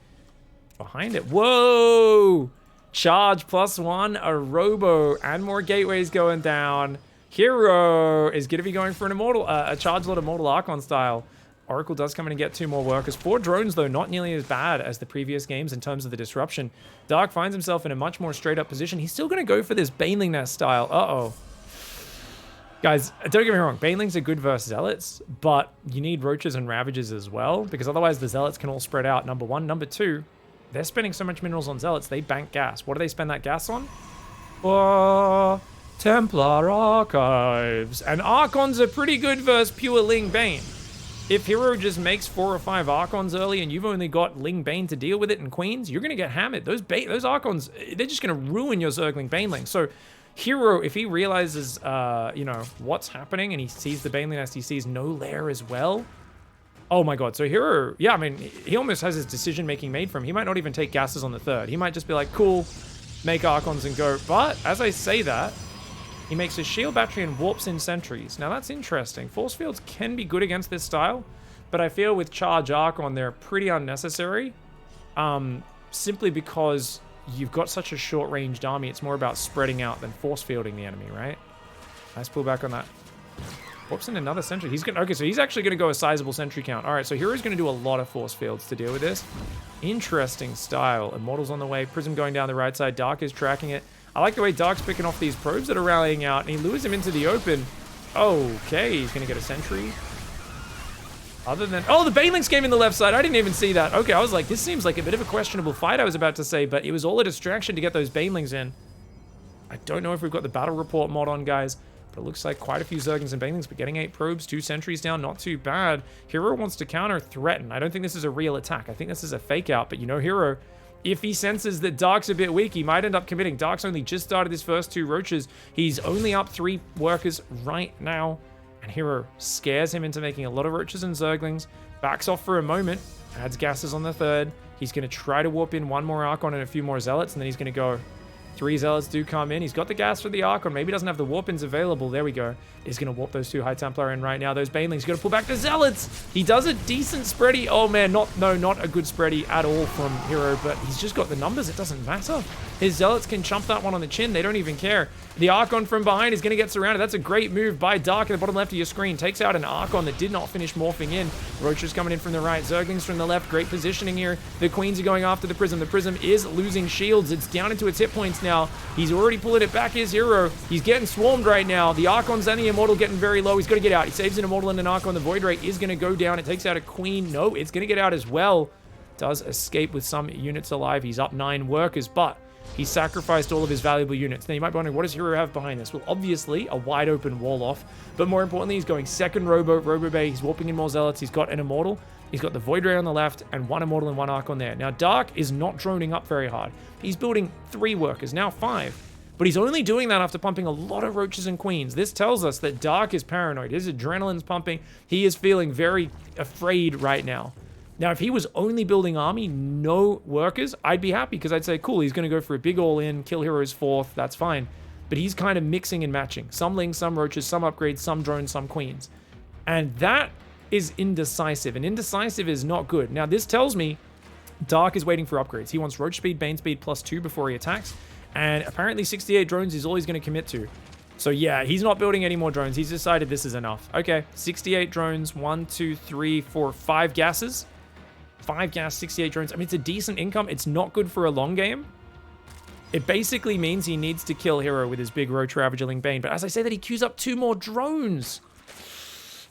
Behind it. Whoa! Charge +1, a Robo, and more gateways going down. Hero is going to be going for an Immortal, a Charge Lot Immortal Archon style. Oracle does come in and get 2 more workers. 4 drones, though, not nearly as bad as the previous games in terms of the disruption. Dark finds himself in a much more straight-up position. He's still going to go for this Baneling Nest style. Uh-oh. Guys, don't get me wrong. Banelings are good versus Zealots, but you need Roaches and Ravagers as well, because otherwise the Zealots can all spread out, number 1. Number 2, they're spending so much minerals on Zealots, they bank gas. What do they spend that gas on? Templar Archives. And Archons are pretty good versus pure Ling Bane. If Hero just makes 4 or 5 Archons early and you've only got Ling Bane to deal with it and Queens, you're going to get hammered. Those Archons, they're just going to ruin your circling Baneling. So Hero, if he realizes, you know, what's happening and he sees the Baneling Nest, he sees no lair as well. Oh my god, so Hero, yeah, I mean, he almost has his decision-making made for him. He might not even take gases on the 3rd. He might just be like, cool, make Archons and go. But as I say that, he makes a shield battery and warps in sentries. Now that's interesting. Force fields can be good against this style, but I feel with Charge Archon, they're pretty unnecessary. Simply because you've got such a short-ranged army, it's more about spreading out than force fielding the enemy, right? Nice pullback on that. Warps in another sentry. He's gonna, okay, so he's actually gonna go a sizable sentry count. All right, so Hero's gonna do a lot of force fields to deal with this. Interesting style. Immortal's on the way. Prism going down the right side. Dark is tracking it. I like the way Dark's picking off these probes that are rallying out, and he lures him into the open. Okay, he's gonna get a sentry. Other than, oh, the Banelings came in the left side. I didn't even see that. Okay, I was like, this seems like a bit of a questionable fight, I was about to say, but it was all a distraction to get those Banelings in. I don't know if we've got the battle report mod on, guys, but it looks like quite a few Zerglings and Banelings, but getting 8 probes, 2 sentries down, not too bad. Hero wants to counter threaten. I don't think this is a real attack. I think this is a fake out, but you know, Hero, if he senses that Dark's a bit weak, he might end up committing. Dark's only just started his first 2 Roaches. He's only up 3 workers right now. And Hero scares him into making a lot of Roaches and Zerglings. Backs off for a moment. Adds gases on the 3rd. He's going to try to warp in 1 more Archon and a few more Zealots. And then he's going to go 3 Zealots do come in. He's got the gas for the Archon. Maybe doesn't have the warp-ins available. There we go. He's going to warp those 2 High Templar in right now. Those Banelings going to pull back the Zealots. He does a decent spready. Oh, man. Not a good spready at all from Hero, but he's just got the numbers. It doesn't matter. His Zealots can chump that one on the chin. They don't even care. The Archon from behind is going to get surrounded. That's a great move by Dark at the bottom left of your screen. Takes out an Archon that did not finish morphing in. Roachers coming in from the right. Zerglings from the left. Great positioning here. The Queens are going after the Prism. The Prism is losing shields. It's down into its hit points now. He's already pulling it back, his Hero. He's getting swarmed right now. The Archon's and the Immortal getting very low. He's got to get out. He saves an Immortal and an Archon. The Void Ray is going to go down. It takes out a Queen. No, it's going to get out as well. Does escape with some units alive. He's up 9 workers, but he sacrificed all of his valuable units. Now, you might be wondering, what does Hero have behind this? Well, obviously, a wide open wall off. But more importantly, he's going second Robo Bay. He's warping in more Zealots. He's got an Immortal. He's got the Void Ray on the left and 1 Immortal and 1 Archon there. Now, Dark is not droning up very hard. He's building 3 workers, now 5. But he's only doing that after pumping a lot of Roaches and Queens. This tells us that Dark is paranoid. His adrenaline's pumping. He is feeling very afraid right now. Now, if he was only building army, no workers, I'd be happy because I'd say, cool, he's going to go for a big all-in, kill Heroes 4th, that's fine. But he's kind of mixing and matching. Some Lings, some Roaches, some upgrades, some drones, some Queens. And that is indecisive, and indecisive is not good. Now, this tells me Dark is waiting for upgrades. He wants Roach Speed, Bane Speed +2 before he attacks, and apparently 68 drones is all he's going to commit to. So yeah, he's not building any more drones. He's decided this is enough. Okay, 68 drones, 1, 2, 3, 4, 5 gases. 5 gas, 68 drones. I mean, it's a decent income. It's not good for a long game. It basically means he needs to kill Hero with his big Roach Ravagerling Bane. But as I say that, he queues up 2 more drones.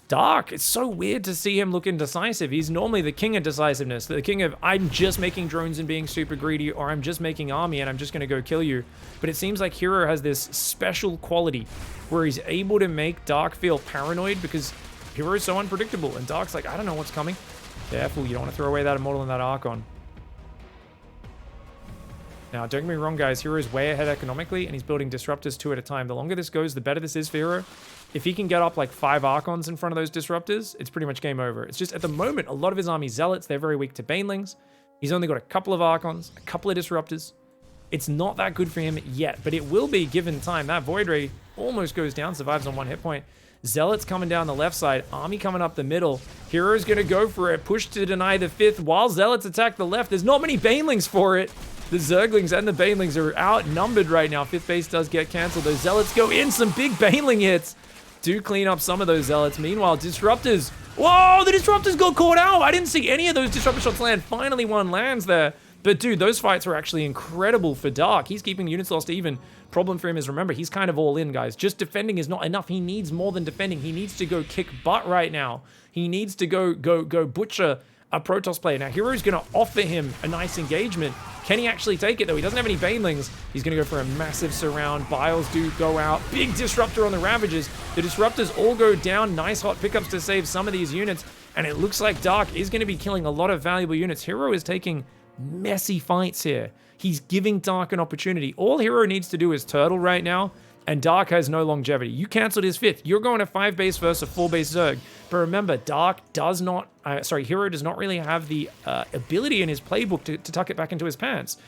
Dark. It's so weird to see him look indecisive. He's normally the king of decisiveness. The king of, I'm just making drones and being super greedy, or I'm just making army and I'm just going to go kill you. But it seems like Hero has this special quality where he's able to make Dark feel paranoid because Hero is so unpredictable. And Dark's like, I don't know what's coming. Careful, you don't want to throw away that Immortal and that Archon. Now, don't get me wrong, guys. Hero is way ahead economically, and he's building Disruptors 2 at a time. The longer this goes, the better this is for Hero. If he can get up like 5 Archons in front of those Disruptors, it's pretty much game over. It's just, at the moment, a lot of his army Zealots, they're very weak to Banelings. He's only got a couple of Archons, a couple of Disruptors. It's not that good for him yet, but it will be given time. That Void Ray almost goes down, survives on 1 hit point. Zealots coming down the left side, army coming up the middle. Hero's gonna go for it, push to deny the 5th while Zealots attack the left. There's not many Banelings for it. The Zerglings and the Banelings are outnumbered right now. 5th base does get canceled. Those Zealots go in, some big Baneling hits. Do clean up some of those Zealots. Meanwhile, Disruptors. Whoa, the Disruptors got caught out. I didn't see any of those Disruptor shots land. Finally, one lands there. But dude, those fights were actually incredible for Dark. He's keeping units lost even. Problem for him is, remember, he's kind of all in, guys. Just defending is not enough. He needs more than defending. He needs to go kick butt right now. He needs to go butcher a Protoss player. Now, Hero's going to offer him a nice engagement. Can he actually take it, though? He doesn't have any Banelings. He's going to go for a massive surround. Biles do go out. Big Disruptor on the Ravagers. The Disruptors all go down. Nice hot pickups to save some of these units. And it looks like Dark is going to be killing a lot of valuable units. Hero is taking messy fights here. He's giving Dark an opportunity. All Hero needs to do is turtle right now, and Dark has no longevity. You canceled his 5th. You're going to 5 base versus a 4 base Zerg. But remember, Dark does not, Hero does not really have the ability in his playbook to tuck it back into his pants.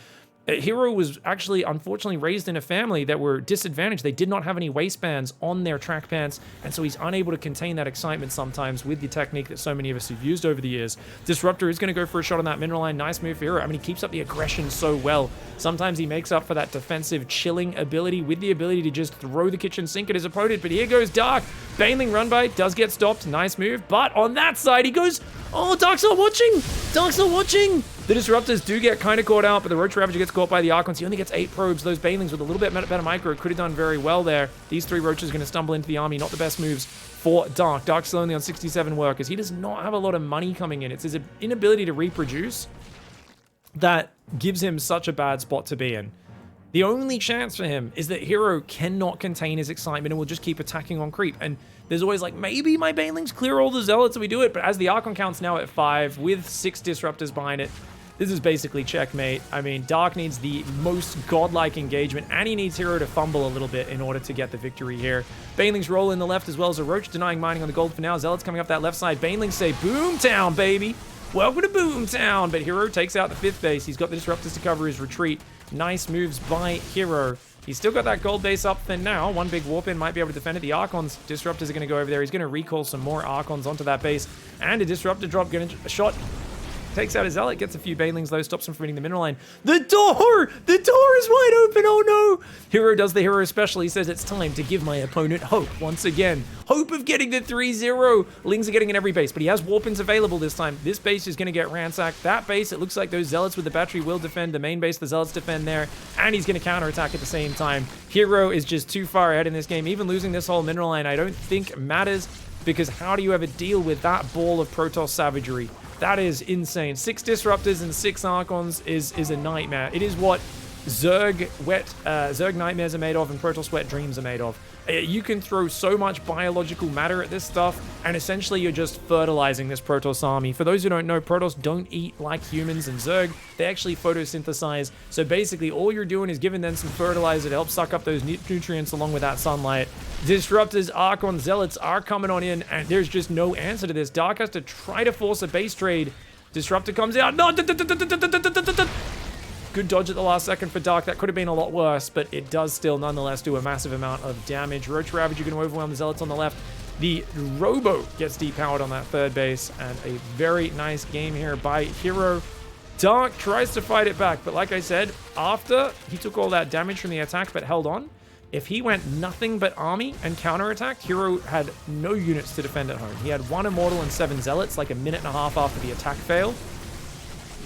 Hero was actually, unfortunately, raised in a family that were disadvantaged. They did not have any waistbands on their track pants, and so he's unable to contain that excitement sometimes with the technique that so many of us have used over the years. Disruptor is going to go for a shot on that mineral line. Nice move for Hero. I mean, he keeps up the aggression so well. Sometimes he makes up for that defensive chilling ability with the ability to just throw the kitchen sink at his opponent, but here goes Dark. Baneling run by, does get stopped. Nice move, but on that side, he goes, oh, Dark's not watching! Dark's not watching! The Disruptors do get kind of caught out, but the Roach Ravager gets caught by the Archons. He only gets 8 probes. Those Banelings with a little bit better micro could have done very well there. These 3 Roaches are going to stumble into the army. Not the best moves for Dark. Dark's still only on 67 workers. He does not have a lot of money coming in. It's his inability to reproduce that gives him such a bad spot to be in. The only chance for him is that Hero cannot contain his excitement and will just keep attacking on creep. And there's always like, maybe my Banelings clear all the Zealots and we do it. But as the Archon count's now at 5 with 6 Disruptors behind it, this is basically checkmate. I mean, Dark needs the most godlike engagement, and he needs Hero to fumble a little bit in order to get the victory here. Banelings roll in the left as well as a Roach denying mining on the gold for now. Zealots coming up that left side. Banelings say, boomtown, baby. Welcome to Boomtown. But Hero takes out the 5th base. He's got the Disruptors to cover his retreat. Nice moves by Hero. He's still got that gold base up there now. One big warp in might be able to defend it. The Archons, Disruptors are going to go over there. He's going to recall some more Archons onto that base. And a Disruptor drop, going to shot. Takes out his Zealot, gets a few Banelings though, stops him from hitting the mineral line. The door! The door is wide open, oh no! Hero does the hero special. He says it's time to give my opponent hope once again. Hope of getting the 3-0. Lings are getting in every base, but he has warp-ins available this time. This base is going to get ransacked. That base, it looks like those Zealots with the battery will defend. The main base, the Zealots defend there, and he's going to counterattack at the same time. Hero is just too far ahead in this game. Even losing this whole mineral line, I don't think matters, because how do you ever deal with that ball of Protoss savagery? That is insane. 6 Disruptors and 6 Archons is a nightmare. It is what Zerg Nightmares are made of and Protoss Wet Dreams are made of. You can throw so much biological matter at this stuff, and essentially you're just fertilizing this Protoss army. For those who don't know, Protoss don't eat like humans and Zerg. They actually photosynthesize. So basically all you're doing is giving them some fertilizer to help suck up those nutrients along with that sunlight. Disruptors, Archon, Zealots are coming on in, and there's just no answer to this. Dark has to try to force a base trade. Disruptor comes out. No! Good dodge at the last second for Dark. That could have been a lot worse, but it does still nonetheless do a massive amount of damage. Roach Ravage, you're going to overwhelm the Zealots on the left. The Robo gets depowered on that 3rd base, and a very nice game here by Hero. Dark tries to fight it back, but like I said, after he took all that damage from the attack but held on, if he went nothing but army and counterattacked, Hero had no units to defend at home. He had 1 Immortal and 7 Zealots like a minute and a half after the attack failed.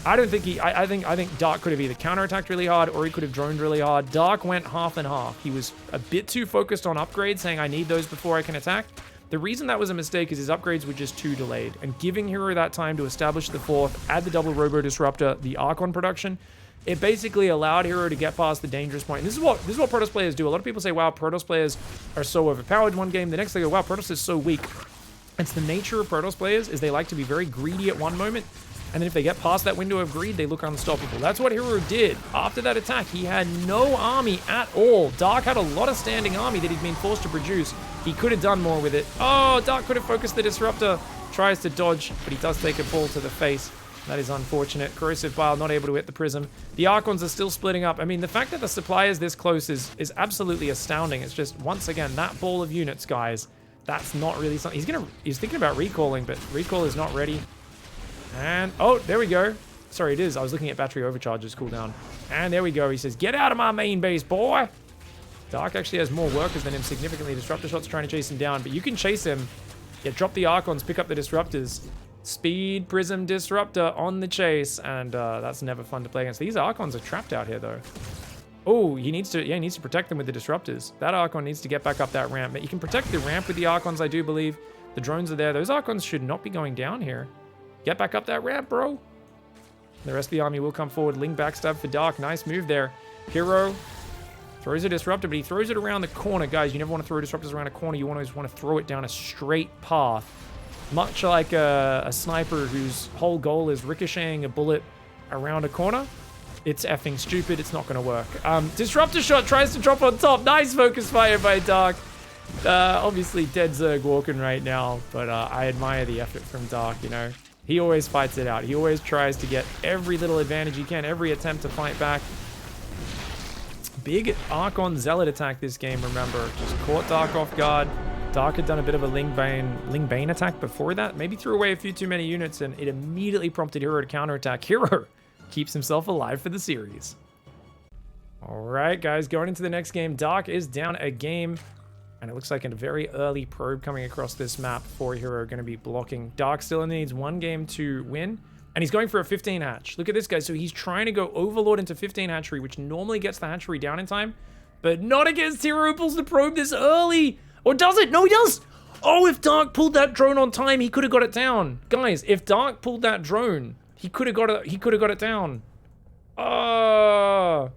I don't think I think Dark could have either counterattacked really hard or he could have droned really hard. Dark went half and half. He was a bit too focused on upgrades, saying I need those before I can attack. The reason that was a mistake is his upgrades were just too delayed, and giving Hero that time to establish the 4th, add the double Robo Disruptor, the Archon production, it basically allowed Hero to get past the dangerous point. And this is what Protoss players do. A lot of people say, wow, Protoss players are so overpowered one game. The next they go, wow, Protoss is so weak. It's the nature of Protoss players is they like to be very greedy at one moment, and then if they get past that window of greed, they look unstoppable. That's what Hero did. After that attack, he had no army at all. Dark had a lot of standing army that he'd been forced to produce. He could have done more with it. Oh, Dark could have focused the Disruptor. Tries to dodge, but he does take a ball to the face. That is unfortunate. Corrosive Bile not able to hit the Prism. The Archons are still splitting up. I mean, the fact that the supply is this close is absolutely astounding. It's just, once again, that ball of units, guys, that's not really something. He's thinking about recalling, but recall is not ready. And, oh, there we go. Sorry, it is. I was looking at battery overcharges cooldown. And there we go. He says, get out of my main base, boy. Dark actually has more workers than him significantly. Disruptor Shot's trying to chase him down, but you can chase him. Yeah, drop the Archons, pick up the Disruptors. Speed Prism Disruptor on the chase, and that's never fun to play against. These Archons are trapped out here, though. Oh, he needs to protect them with the Disruptors. That Archon needs to get back up that ramp. But you can protect the ramp with the Archons, I do believe. The drones are there. Those Archons should not be going down here. Get back up that ramp, bro. The rest of the army will come forward. Ling backstab for Dark. Nice move there. Hero throws a Disruptor, but he throws it around the corner. Guys, you never want to throw Disruptors around a corner. You always want to throw it down a straight path. Much like a sniper whose whole goal is ricocheting a bullet around a corner. It's effing stupid. It's not going to work. Disruptor Shot tries to drop on top. Nice focus fire by Dark. Obviously dead Zerg walking right now, but I admire the effort from Dark, you know. He always fights it out. He always tries to get every little advantage he can, every attempt to fight back. Big Archon Zealot attack this game, remember. Just caught Dark off guard. Dark had done a bit of a Ling Bane attack before that. Maybe threw away a few too many units, and it immediately prompted Hero to counterattack. Hero keeps himself alive for the series. All right, guys, going into the next game. Dark is down a game, and it looks like a very early probe coming across this map for Hero going to be blocking. Dark still needs 1 game to win, and he's going for a 15 hatch. Look at this guy. So he's trying to go Overlord into 15 hatchery, which normally gets the hatchery down in time, but not against Hero who pulls the probe this early. Or does it? No, he does. Oh, if Dark pulled that drone on time, he could have got it down. Guys, if Dark pulled that drone, he could have got it. He could have got it down. Oh,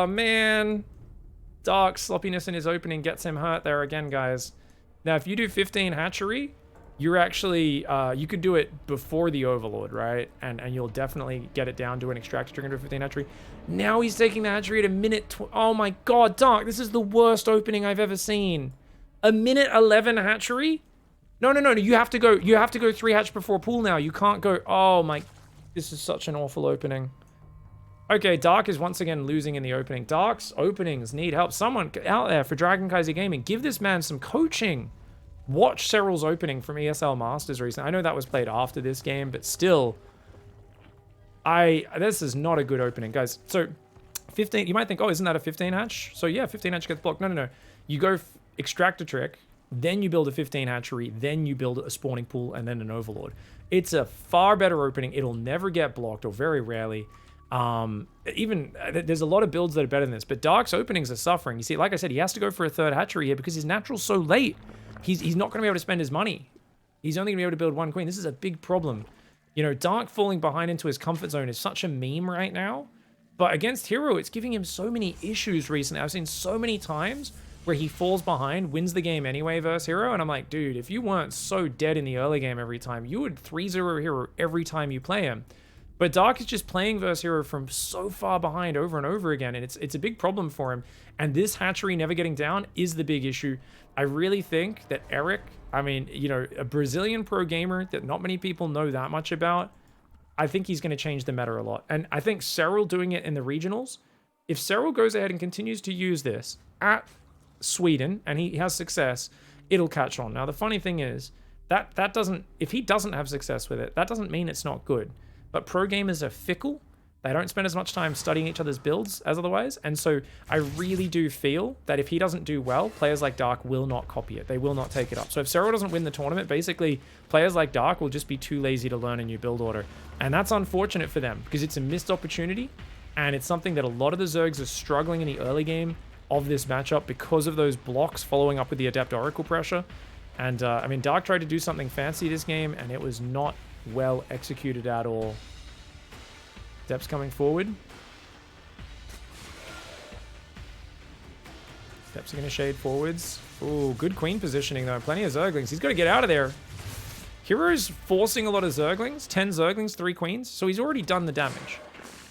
man. Dark sloppiness in his opening gets him hurt there again, guys. Now, if you do 15 hatchery, you're actually you could do it before the Overlord, right? And you'll definitely get it down to an extractor trigger to 15 hatchery. Now he's taking the hatchery at a minute. Oh my God, Dark! This is the worst opening I've ever seen. A minute 11 hatchery. No, no, no, no. You have to go 3 hatch before pool now. You can't go. Oh my, this is such an awful opening. Okay, Dark is once again losing in the opening. Dark's openings need help. Someone out there for Dragon Kaiser Gaming, give this man some coaching. Watch Cyril's opening from ESL Masters recently. I know that was played after this game, but still, this is not a good opening, guys. So 15, you might think, oh, isn't that a 15 hatch? So yeah, 15 hatch gets blocked. No, no, no. You go extract a trick, then you build a 15 hatchery, then you build a spawning pool, and then an overlord. It's a far better opening. It'll never get blocked, or very rarely. There's a lot of builds that are better than this, but Dark's openings are suffering. You see, like I said, he has to go for a 3rd hatchery here because his natural's so late. He's not going to be able to spend his money. He's only going to be able to build 1 queen. This is a big problem. You know, Dark falling behind into his comfort zone is such a meme right now, but against Hero, it's giving him so many issues recently. I've seen so many times where he falls behind, wins the game anyway versus Hero, and I'm like, dude, if you weren't so dead in the early game every time, you would 3-0 Hero every time you play him. But Dark is just playing versus Hero from so far behind over and over again, and it's a big problem for him. And this hatchery never getting down is the big issue. I really think that Eric, I mean, you know, a Brazilian pro gamer that not many people know that much about, I think he's going to change the meta a lot. And I think Cyril doing it in the regionals, if Cyril goes ahead and continues to use this at Sweden, and he has success, it'll catch on. Now, the funny thing is, that doesn't, if he doesn't have success with it, that doesn't mean it's not good. But pro gamers are fickle. They don't spend as much time studying each other's builds as otherwise. And so I really do feel that if he doesn't do well, players like Dark will not copy it. They will not take it up. So if Cyril doesn't win the tournament, basically players like Dark will just be too lazy to learn a new build order. And that's unfortunate for them because it's a missed opportunity. And it's something that a lot of the Zergs are struggling in the early game of this matchup because of those blocks following up with the Adept Oracle pressure. And I mean, Dark tried to do something fancy this game and it was not well executed at all. Adepts coming forward. Adepts are going to shade forwards. Ooh, good queen positioning though. Plenty of Zerglings. He's got to get out of there. Hero's forcing a lot of Zerglings. 10 Zerglings, 3 queens. So he's already done the damage.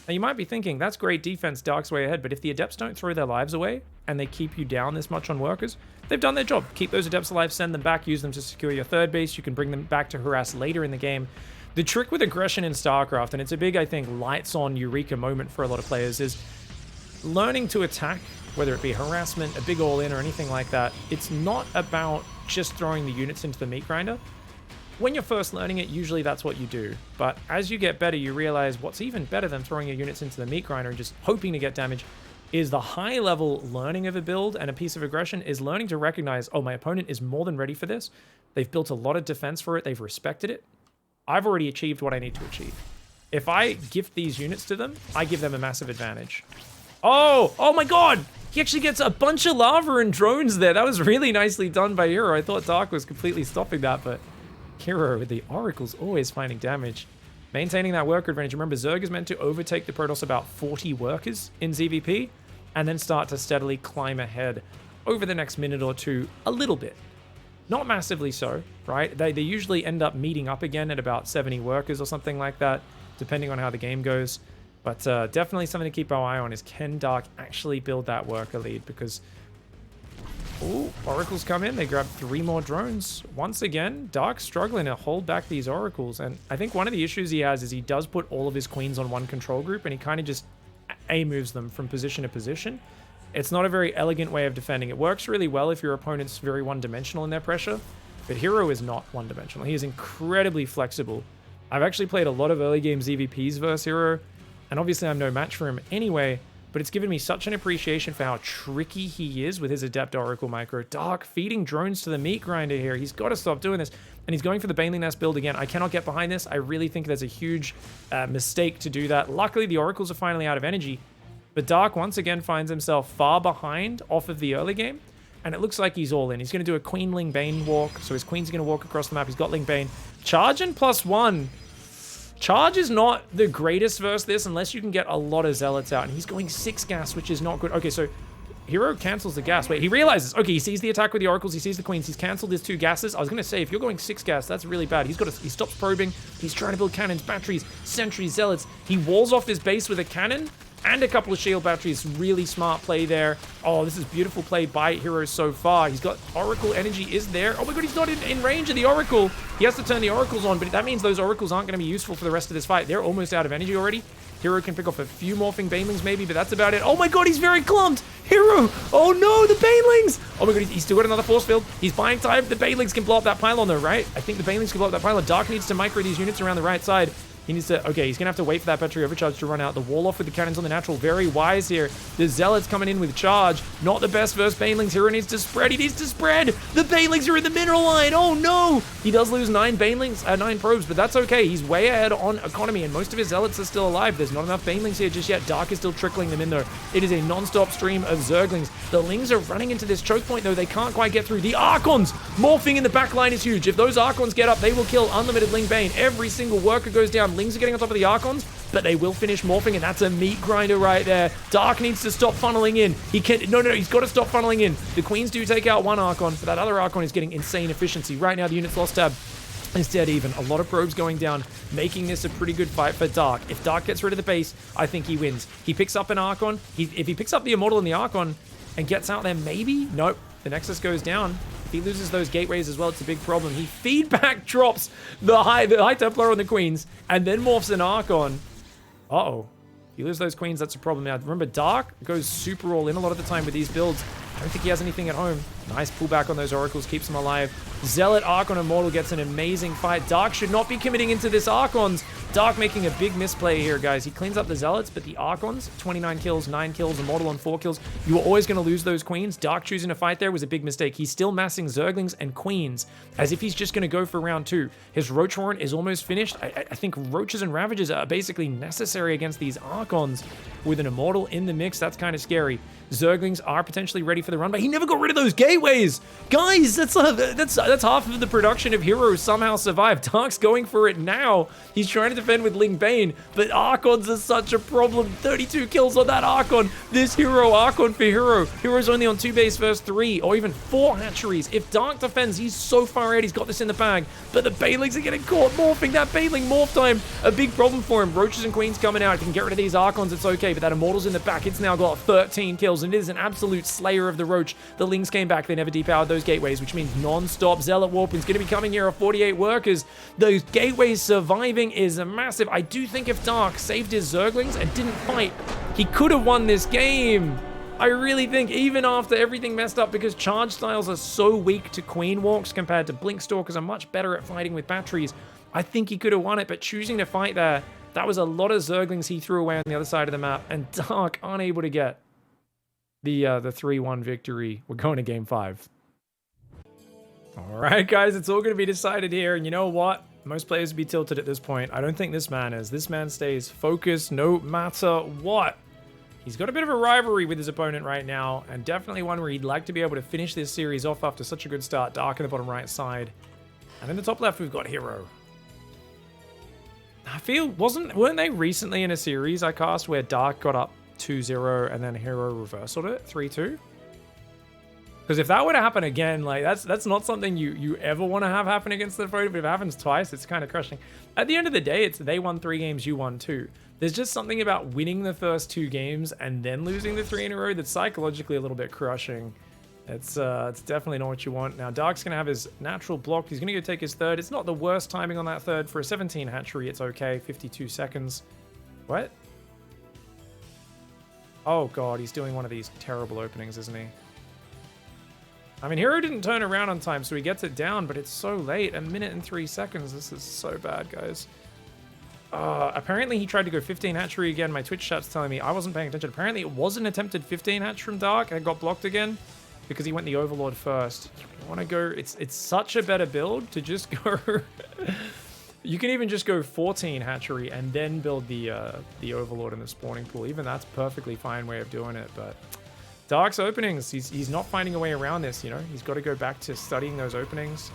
Now you might be thinking, that's great defense, Dark's way ahead. But if the Adepts don't throw their lives away and they keep you down this much on workers, they've done their job. Keep those Adepts alive, send them back, use them to secure your 3rd base. You can bring them back to harass later in the game. The trick with aggression in StarCraft, and it's a big, I think, lights-on eureka moment for a lot of players, is learning to attack, whether it be harassment, a big all-in, or anything like that. It's not about just throwing the units into the meat grinder. When you're first learning it, usually that's what you do. But as you get better, you realize what's even better than throwing your units into the meat grinder and just hoping to get damage is the high-level learning of a build and a piece of aggression is learning to recognize, oh, my opponent is more than ready for this. They've built a lot of defense for it. They've respected it. I've already achieved what I need to achieve. If I gift these units to them, I give them a massive advantage. Oh my god! He actually gets a bunch of lava and drones there. That was really nicely done by Hero. I thought Dark was completely stopping that, but Hero with the Oracles always finding damage. Maintaining that worker advantage. Remember, Zerg is meant to overtake the Protoss about 40 workers in ZVP, and then start to steadily climb ahead over the next minute or two a little bit. Not massively so, right? They usually end up meeting up again at about 70 workers or something like that, depending on how the game goes. But definitely something to keep our eye on is, can Dark actually build that worker lead? Because, ooh, Oracles come in. They grab 3 more drones. Once again, Dark's struggling to hold back these Oracles. And I think one of the issues he has is he does put all of his queens on one control group, and he kind of just A-moves them from position to position. It's not a very elegant way of defending. It works really well if your opponent's very one-dimensional in their pressure, but Hero is not one-dimensional. He is incredibly flexible. I've actually played a lot of early game ZVPs versus Hero, and obviously I'm no match for him anyway, but it's given me such an appreciation for how tricky he is with his Adept Oracle micro. Dark feeding drones to the meat grinder here. He's got to stop doing this, and he's going for the Baneling Nest build again. I cannot get behind this. I really think there's a huge mistake to do that. Luckily, the Oracles are finally out of energy, but Dark once again finds himself far behind off of the early game, and it looks like he's all in. He's going to do a Queen Ling Bane walk, so his Queen's going to walk across the map. He's got Ling Bane. Charge and +1. Charge is not the greatest versus this unless you can get a lot of Zealots out, and he's going 6 gas, which is not good. Okay, so Hero cancels the gas. Wait, he realizes, okay, he sees the attack with the Oracles, he sees the Queens, he's canceled his 2 gases. I was going to say, if you're going 6 gas, that's really bad. He stops probing, he's trying to build cannons, batteries, sentries, Zealots. He walls off his base with a cannon. and a couple of shield batteries. Really smart play there. Oh, this is beautiful play by Hero so far. He's got Oracle energy is there. Oh my god, he's not in range of the Oracle. He has to turn the Oracles on, but that means those Oracles aren't going to be useful for the rest of this fight. They're almost out of energy already. Hero can pick off a few morphing Banelings maybe, but that's about it. Oh my god, he's very clumped. Hero. Oh no, the Banelings. Oh my god, he's still got another force field. He's buying time. The Banelings can blow up that pylon though, right? I think the Banelings can blow up that pylon. Dark needs to micro these units around the right side. He needs to, okay, he's going to have to wait for that battery overcharge to run out. The wall off with the cannons on the natural, very wise here. The Zealots coming in with charge. Not the best versus Banelings. Hero needs to spread. He needs to spread. The Banelings are in the mineral line. Oh no. He does lose 9 Banelings, 9 probes, but that's okay. He's way ahead on economy, and most of his Zealots are still alive. There's not enough Banelings here just yet. Dark is still trickling them in though. It is a non-stop stream of Zerglings. The Lings are running into this choke point though. They can't quite get through. The Archons morphing in the back line is huge. If those Archons get up, they will kill unlimited Ling Bane. Every single worker goes down. Lings are getting on top of the Archons, but they will finish morphing, and that's a meat grinder right there. Dark needs to stop funneling in. He can't, no, he's got to stop funneling in. The Queens do take out one Archon, but that other Archon is getting insane efficiency. Right now, the unit's lost tab is dead even. A lot of probes going down, making this a pretty good fight for Dark. If Dark gets rid of the base, I think he wins. He picks up an Archon. If he picks up the Immortal and the Archon and gets out there, maybe? Nope. The Nexus goes down. If he loses those gateways as well, it's a big problem. He feedback drops the High Templar on the Queens and then morphs an Archon. Uh-oh. If you lose those Queens, that's a problem now. Remember, Dark goes super all in a lot of the time with these builds. I don't think he has anything at home. Nice pullback on those Oracles, keeps him alive. Zealot Archon Immortal gets an amazing fight. Dark should not be committing into this Archons. Dark making a big misplay here, guys. He cleans up the Zealots, but the Archons, 29 kills, 9 kills, Immortal on 4 kills. You were always going to lose those Queens. Dark choosing to fight there was a big mistake. He's still massing Zerglings and Queens as if he's just going to go for round 2. His Roach Warrant is almost finished. I think Roaches and Ravages are basically necessary against these Archons. With an Immortal in the mix, that's kind of scary. Zerglings are potentially ready for the run, but he never got rid of those gateways. Guys, that's half of the production of Heroes somehow survived. Dark's going for it now. He's trying to defend with Ling Bane, but Archons are such a problem. 32 kills on that Archon. This Hero Archon for Hero. Hero's only on 2 base versus 3 or even 4 hatcheries. If Dark defends, he's so far ahead. He's got this in the bag, but the Banelings are getting caught morphing. That Baneling morph time, a big problem for him. Roaches and Queens coming out. If he can get rid of these Archons, it's okay, but that Immortal's in the back. It's now got 13 kills, and it is an absolute slayer of the Roach. The Lings came back. They never depowered those gateways, which means non-stop Zealot Warping's going to be coming here of 48 workers. Those gateways surviving is massive. I do think if Dark saved his Zerglings and didn't fight, he could have won this game. I really think, even after everything messed up, because charge styles are so weak to Queen Walks compared to Blink Stalkers are much better at fighting with batteries, I think he could have won it, but choosing to fight there, that was a lot of Zerglings he threw away on the other side of the map, and Dark unable to get the 3-1 victory. We're going to game 5. All right, guys, it's all going to be decided here, and you know what? Most players would be tilted at this point. I don't think this man is. This man stays focused no matter what. He's got a bit of a rivalry with his opponent right now, and definitely one where he'd like to be able to finish this series off after such a good start. Dark in the bottom right side. And in the top left, we've got Hero. I feel, weren't they recently in a series I cast where Dark got up 2-0 and then Hero reversed it 3-2? Because if that were to happen again, like that's not something you ever want to have happen against the opponent. But if it happens twice, it's kind of crushing. At the end of the day, it's they won 3 games, you won 2. There's just something about winning the first 2 games and then losing the 3 in a row that's psychologically a little bit crushing. It's definitely not what you want. Now, Dark's going to have his natural block. He's going to go take his third. It's not the worst timing on that third. For a 17 hatchery, it's okay. 52 seconds. What? Oh, God. He's doing one of these terrible openings, isn't he? I mean, Hero didn't turn around on time, so he gets it down, but it's so late. 1 minute and 3 seconds. This is so bad, guys. Apparently, he tried to go 15 hatchery again. My Twitch chat's telling me I wasn't paying attention. Apparently, it was an attempted 15 hatch from Dark and it got blocked again because he went the Overlord first. You want to go... It's such a better build to just go... You can even just go 14 hatchery and then build the Overlord in the spawning pool. Even that's a perfectly fine way of doing it, but... Dark's openings, he's not finding a way around this, you know? He's got to go back to studying those openings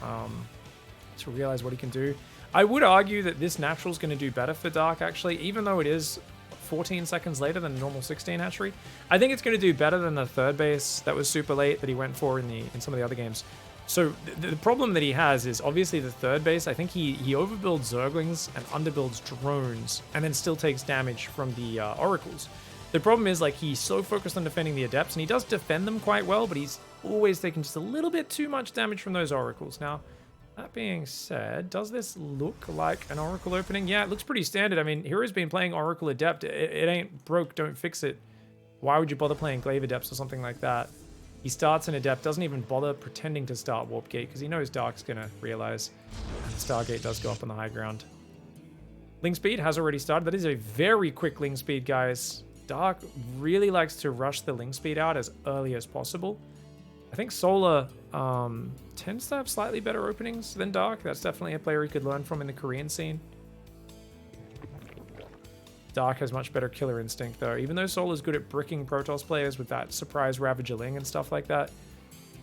to realize what he can do. I would argue that this natural is going to do better for Dark, actually, even though it is 14 seconds later than a normal 16 hatchery. I think it's going to do better than the third base that was super late that he went for in some of the other games. So the problem that he has is obviously the third base. I think he overbuilds Zerglings and underbuilds drones and then still takes damage from the Oracles. The problem is, like, he's so focused on defending the Adepts, and he does defend them quite well, but he's always taking just a little bit too much damage from those Oracles. Now, that being said, does this look like an Oracle opening? Yeah, it looks pretty standard. I mean, Hero's been playing Oracle Adept. It ain't broke, don't fix it. Why would you bother playing Glaive Adepts or something like that? He starts an Adept, doesn't even bother pretending to start Warp Gate, because he knows Dark's going to realize. And Stargate does go up on the high ground. Ling Speed has already started. That is a very quick Ling Speed, guys. Dark really likes to rush the Ling Speed out as early as possible. I think Solar tends to have slightly better openings than Dark. That's definitely a player he could learn from in the Korean scene. Dark has much better killer instinct, though. Even though Solar's good at bricking Protoss players with that surprise Ravager Ling and stuff like that,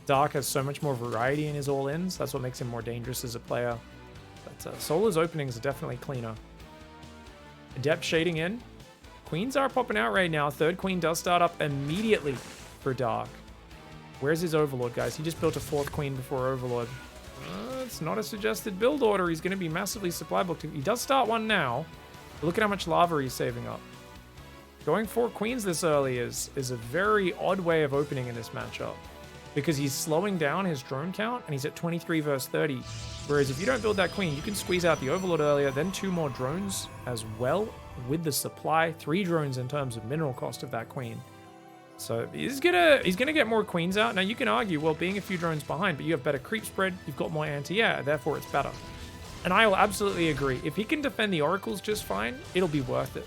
Dark has so much more variety in his all-ins. That's what makes him more dangerous as a player. But Solar's openings are definitely cleaner. Adept shading in. Queens are popping out right now. Third queen does start up immediately for Dark. Where's his Overlord, guys? He just built a fourth queen before Overlord. It's not a suggested build order. He's going to be massively supply booked. He does start one now. But look at how much lava he's saving up. Going 4 queens this early is a very odd way of opening in this matchup, because he's slowing down his drone count and he's at 23 versus 30. Whereas if you don't build that queen, you can squeeze out the Overlord earlier, then 2 more drones as well with the supply. 3 drones in terms of mineral cost of that queen. So he's gonna get more queens out. Now you can argue, well, being a few drones behind, but you have better creep spread, you've got more anti-air, therefore it's better. And I will absolutely agree. If he can defend the Oracles just fine, it'll be worth it.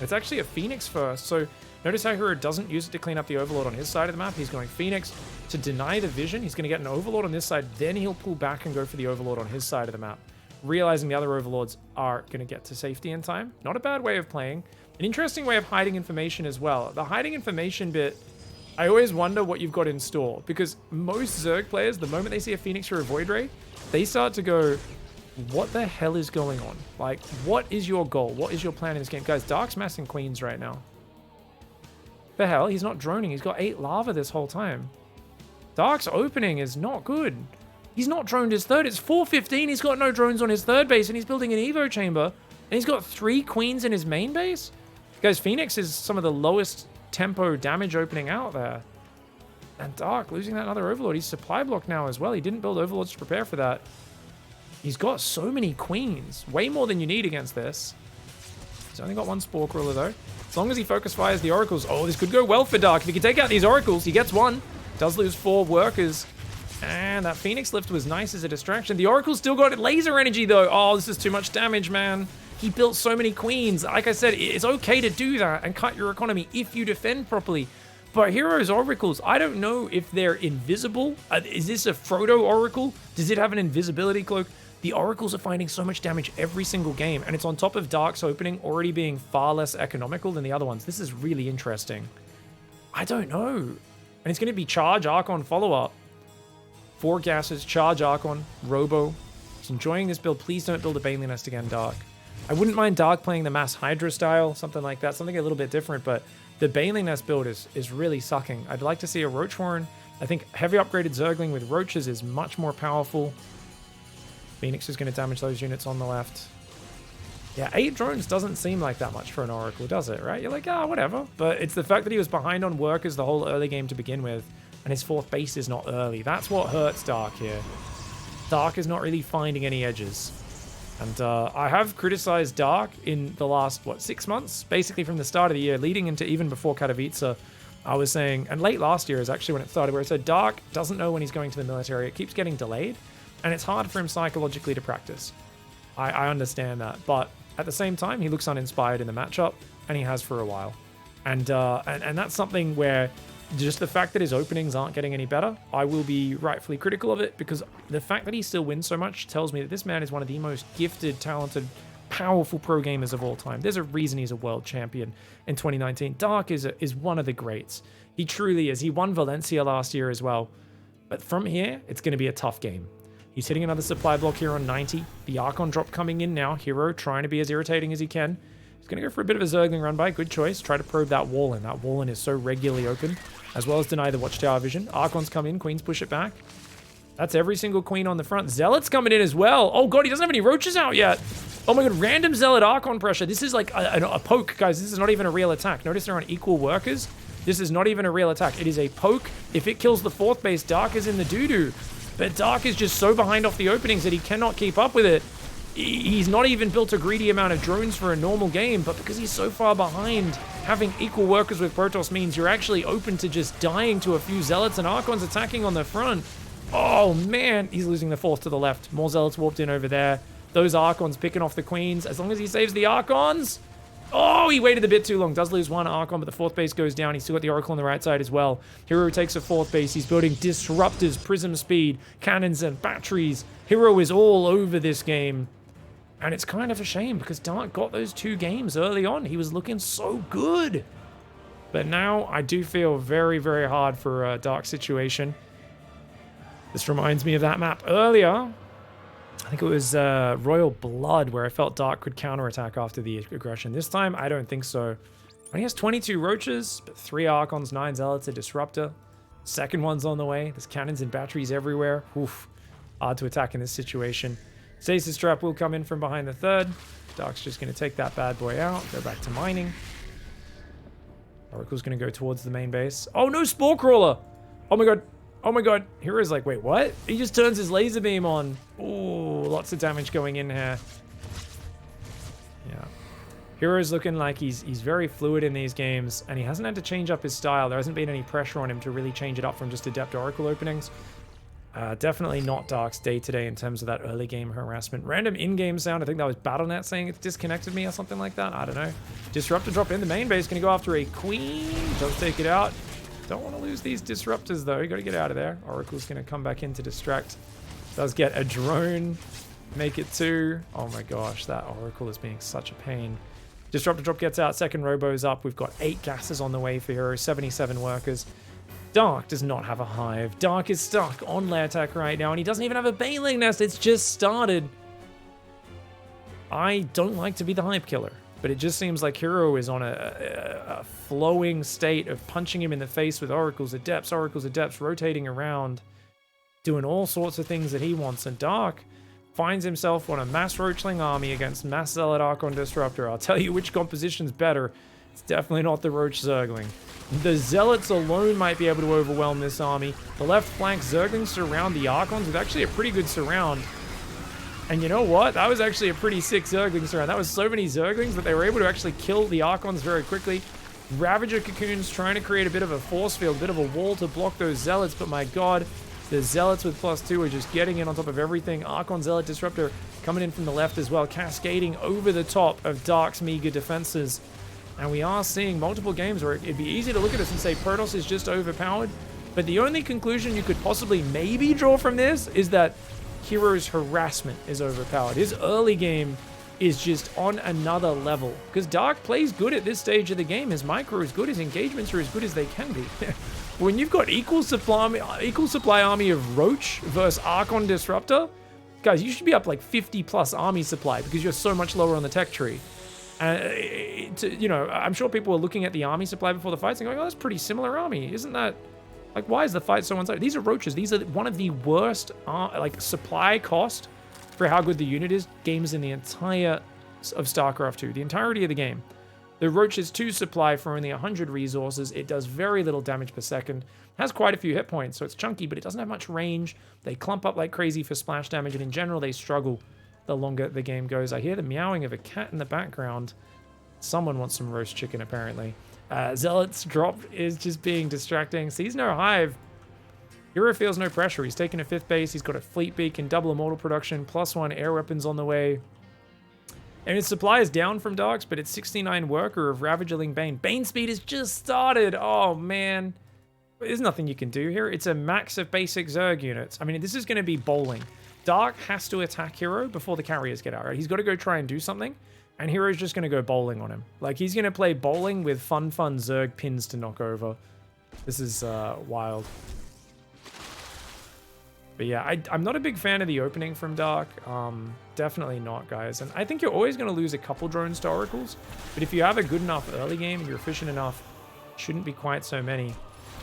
It's actually a Phoenix first, so notice how Hero doesn't use it to clean up the Overlord on his side of the map. He's going Phoenix to deny the vision. He's going to get an Overlord on this side, then he'll pull back and go for the Overlord on his side of the map, realizing the other Overlords are going to get to safety in time. Not a bad way of playing. An interesting way of hiding information as well. The hiding information bit, I always wonder what you've got in store, because most Zerg players, the moment they see a Phoenix or a Void Ray, they start to go, what the hell is going on? Like, what is your goal? What is your plan in this game? Guys, Dark's massing queens right now. The hell? He's not droning. He's got 8 lava this whole time. Dark's opening is not good. He's not droned his third. It's 4:15. He's got no drones on his third base, and he's building an Evo chamber. And he's got 3 queens in his main base. Guys, Phoenix is some of the lowest tempo damage opening out there. And Dark losing that other Overlord. He's supply blocked now as well. He didn't build Overlords to prepare for that. He's got so many queens. Way more than you need against this. He's only got 1 Spore Crawler, though. As long as he focus fires the Oracles. Oh, this could go well for Dark. If he can take out these Oracles, he gets 1. Does lose 4 workers. And that Phoenix lift was nice as a distraction. The Oracle's still got laser energy, though. Oh, this is too much damage, man. He built so many queens. Like I said, it's okay to do that and cut your economy if you defend properly. But Hero's Oracles, I don't know if they're invisible. Is this a Frodo Oracle? Does it have an invisibility cloak? The Oracles are finding so much damage every single game, and it's on top of Dark's opening already being far less economical than the other ones. This is really interesting. I don't know. And it's going to be Charge, Archon, follow-up. 4 gases, Charge, Archon, Robo. Just enjoying this build. Please don't build a Baneling Nest again, Dark. I wouldn't mind Dark playing the Mass Hydra style, something like that, something a little bit different, but the Baneling Nest build is really sucking. I'd like to see a Roach Warren. I think heavy upgraded Zergling with Roaches is much more powerful. Phoenix is going to damage those units on the left. Yeah, 8 drones doesn't seem like that much for an Oracle, does it, right? You're like, whatever. But it's the fact that he was behind on workers the whole early game to begin with, and his 4th base is not early. That's what hurts Dark here. Dark is not really finding any edges. And I have criticized Dark in the last, 6 months? Basically from the start of the year, leading into even before Katowice, I was saying, and late last year is actually when it started, where I said Dark doesn't know when he's going to the military. It keeps getting delayed. And it's hard for him psychologically to practice. I understand that. But at the same time, he looks uninspired in the matchup, and he has for a while. And that's something where just the fact that his openings aren't getting any better, I will be rightfully critical of it, because the fact that he still wins so much tells me that this man is one of the most gifted, talented, powerful pro gamers of all time. There's a reason he's a world champion in 2019. Dark is one of the greats. He truly is. He won Valencia last year as well. But from here, it's going to be a tough game. He's hitting another supply block here on 90. The Archon drop coming in now. Hero trying to be as irritating as he can. He's going to go for a bit of a Zergling run by. Good choice. Try to probe that wall in. That wall in is so regularly open, as well as deny the Watchtower vision. Archons come in. Queens push it back. That's every single queen on the front. Zealot's coming in as well. Oh god, he doesn't have any roaches out yet. Oh my god, random Zealot Archon pressure. This is like a poke, guys. This is not even a real attack. Notice they're on equal workers. This is not even a real attack. It is a poke. If it kills the 4th base, Dark is in the doo-doo. But Dark is just so behind off the openings that he cannot keep up with it. He's not even built a greedy amount of drones for a normal game, but because he's so far behind, having equal workers with Protoss means you're actually open to just dying to a few Zealots and Archons attacking on the front. Oh man, he's losing the 4th to the left. More Zealots warped in over there. Those Archons picking off the Queens. As long as he saves the Archons. Oh, he waited a bit too long. Does lose one Archon, but the 4th base goes down. He's still got the Oracle on the right side as well. Hero takes a 4th base. He's building disruptors, prism speed, cannons, and batteries. Hero is all over this game. And it's kind of a shame because Dark got those 2 games early on. He was looking so good. But now I do feel very, very hard for Dark's situation. This reminds me of that map earlier. I think it was Royal Blood where I felt Dark could counterattack after the aggression. This time, I don't think so. He has 22 Roaches, but 3 Archons, 9 Zealots, a Disruptor. Second one's on the way. There's cannons and batteries everywhere. Oof. Hard to attack in this situation. Stasis Trap will come in from behind the 3rd. Dark's just going to take that bad boy out. Go back to mining. Oracle's going to go towards the main base. Oh, no Spore Crawler! Oh my god. Oh my god, Hero's like, wait, what? He just turns his laser beam on. Ooh, lots of damage going in here. Yeah. Hero's looking like he's very fluid in these games, and he hasn't had to change up his style. There hasn't been any pressure on him to really change it up from just adept Oracle openings. Definitely not Dark's day-to-day in terms of that early game harassment. Random in-game sound, I think that was Battle.net saying it's disconnected me or something like that. I don't know. Disruptor drop in, the main base, gonna go after a Queen. Does take it out. Don't want to lose these disruptors though. You got to get out of there. Oracle's going to come back in to distract. Does get a drone. Make it 2. Oh my gosh, that Oracle is being such a pain. Disruptor drop gets out. Second Robo's up. We've got 8 gases on the way for Hero. 77 workers. Dark does not have a hive. Dark is stuck on lair attack right now, and he doesn't even have a Baneling nest. It's just started. I don't like to be the hype killer, but it just seems like Hero is on a flowing state of punching him in the face with Oracles, Adepts, rotating around, doing all sorts of things that he wants. And Dark finds himself on a mass Roachling army against mass Zealot Archon Disruptor. I'll tell you which composition's better. It's definitely not the Roach Zergling. The Zealots alone might be able to overwhelm this army. The left flank Zerglings surround the Archons with actually a pretty good surround. And you know what? That was actually a pretty sick Zergling surround. That was so many Zerglings that they were able to actually kill the Archons very quickly. Ravager Cocoons trying to create a bit of a force field, a bit of a wall to block those Zealots, but my god, the Zealots with +2 are just getting in on top of everything. Archon Zealot Disruptor coming in from the left as well, cascading over the top of Dark's meager defenses. And we are seeing multiple games where it'd be easy to look at this and say Protoss is just overpowered, but the only conclusion you could possibly maybe draw from this is that Hero's harassment is overpowered. His early game is just on another level, because Dark plays good at this stage of the game. His micro is good, his engagements are as good as they can be. When you've got equal supply army of Roach versus Archon Disruptor, guys, you should be up like 50 plus army supply because you're so much lower on the tech tree. You know, I'm sure people were looking at the army supply before the fights and going, oh, that's pretty similar army. Isn't that, like, why is the fight so one-sided? These are Roaches. These are one of the worst, like, supply cost for how good the unit is games in the entire of StarCraft 2, the entirety of the game. The Roach's 2 supply for only 100 resources. It does very little damage per second. Has quite a few hit points, so it's chunky, but it doesn't have much range. They clump up like crazy for splash damage, and in general, they struggle the longer the game goes. I hear the meowing of a cat in the background. Someone wants some roast chicken, apparently. Zealot's drop is just being distracting. Sees no hive. Hero feels no pressure. He's taken a 5th base. He's got a fleet beacon, double immortal production, +1 air weapons on the way. And his supply is down from Dark's, but it's 69 worker of Ravagerling Bane. Bane speed has just started. Oh, man. There's nothing you can do here. It's a max of basic Zerg units. I mean, this is going to be bowling. Dark has to attack Hero before the carriers get out, right? He's got to go try and do something, and Hero's just going to go bowling on him. Like, he's going to play bowling with fun Zerg pins to knock over. This is wild. But yeah, I'm not a big fan of the opening from Dark. Definitely not, guys. And I think you're always going to lose a couple drones to Oracles, but if you have a good enough early game and you're efficient enough, shouldn't be quite so many.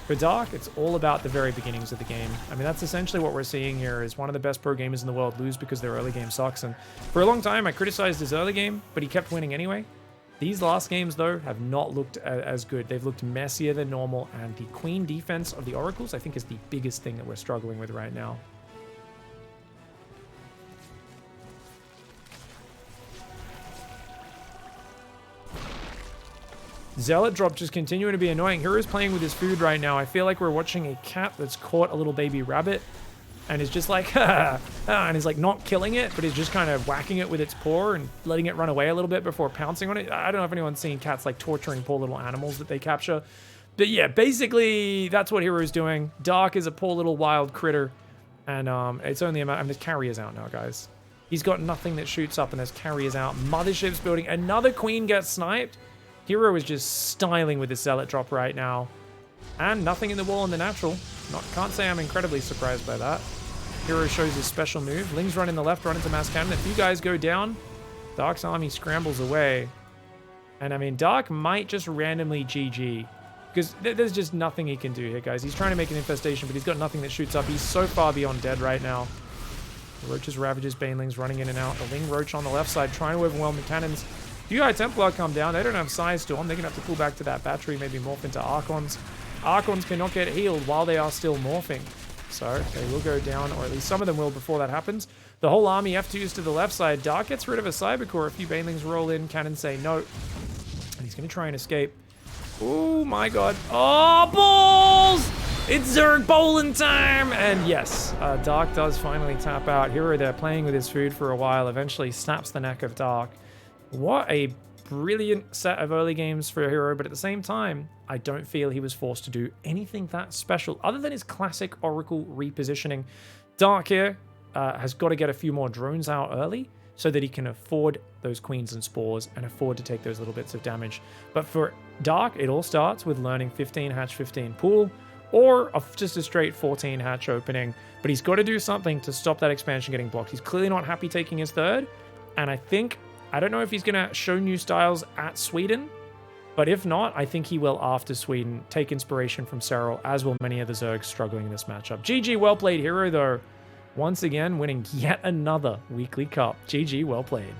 For Dark, it's all about the very beginnings of the game. I mean, that's essentially what we're seeing here, is one of the best pro gamers in the world lose because their early game sucks. And for a long time, I criticized his early game, but he kept winning anyway. These last games, though, have not looked as good. They've looked messier than normal, and the queen defense of the Oracles, I think, is the biggest thing that we're struggling with right now. Zealot drop just continuing to be annoying. Hero's playing with his food right now. I feel like we're watching a cat that's caught a little baby rabbit and is just like, and he's like not killing it, but he's just kind of whacking it with its paw and letting it run away a little bit before pouncing on it. I don't know if anyone's seen cats like torturing poor little animals that they capture. But yeah, basically that's what Hero's doing. Dark is a poor little wild critter. And it's only a matter, and there's carriers out now, guys. He's got nothing that shoots up, and there's carriers out. Mothership's building. Another queen gets sniped. Hero is just styling with his Zealot drop right now. And nothing in the wall in the natural. Can't say I'm incredibly surprised by that. Hero shows his special move. Ling's run in the left, run into mass cannon. If you guys go down, Dark's army scrambles away. And I mean, Dark might just randomly GG. Because there's just nothing he can do here, guys. He's trying to make an infestation, but he's got nothing that shoots up. He's so far beyond dead right now. The Roaches, Ravages, Banelings running in and out. The Ling Roach on the left side trying to overwhelm the cannons. If you Templar come down, they don't have Size Storm. They're going to have to pull back to that battery, maybe morph into Archons. Archons cannot get healed while they are still morphing. So they will go down, or at least some of them will before that happens. The whole army F2s to the left side. Dark gets rid of a Cybercore. A few Banelings roll in. Cannons say no. And he's going to try and escape. Oh my god. Oh, balls! It's Zerg bowling time! And yes, Dark does finally tap out. Hero there playing with his food for a while. Eventually snaps the neck of Dark. What a brilliant set of early games for a Hero, but at the same time, I don't feel he was forced to do anything that special other than his classic Oracle repositioning. Dark here has got to get a few more drones out early so that he can afford those queens and spores and afford to take those little bits of damage. But for Dark, it all starts with learning 15 hatch, 15 pool, or just a straight 14 hatch opening. But he's got to do something to stop that expansion getting blocked. He's clearly not happy taking his third, and I don't know if he's going to show new styles at Sweden, but if not, I think he will, after Sweden, take inspiration from Serral, as will many of the Zergs struggling in this matchup. GG, well played, Hero, though. Once again, winning yet another weekly cup. GG, well played.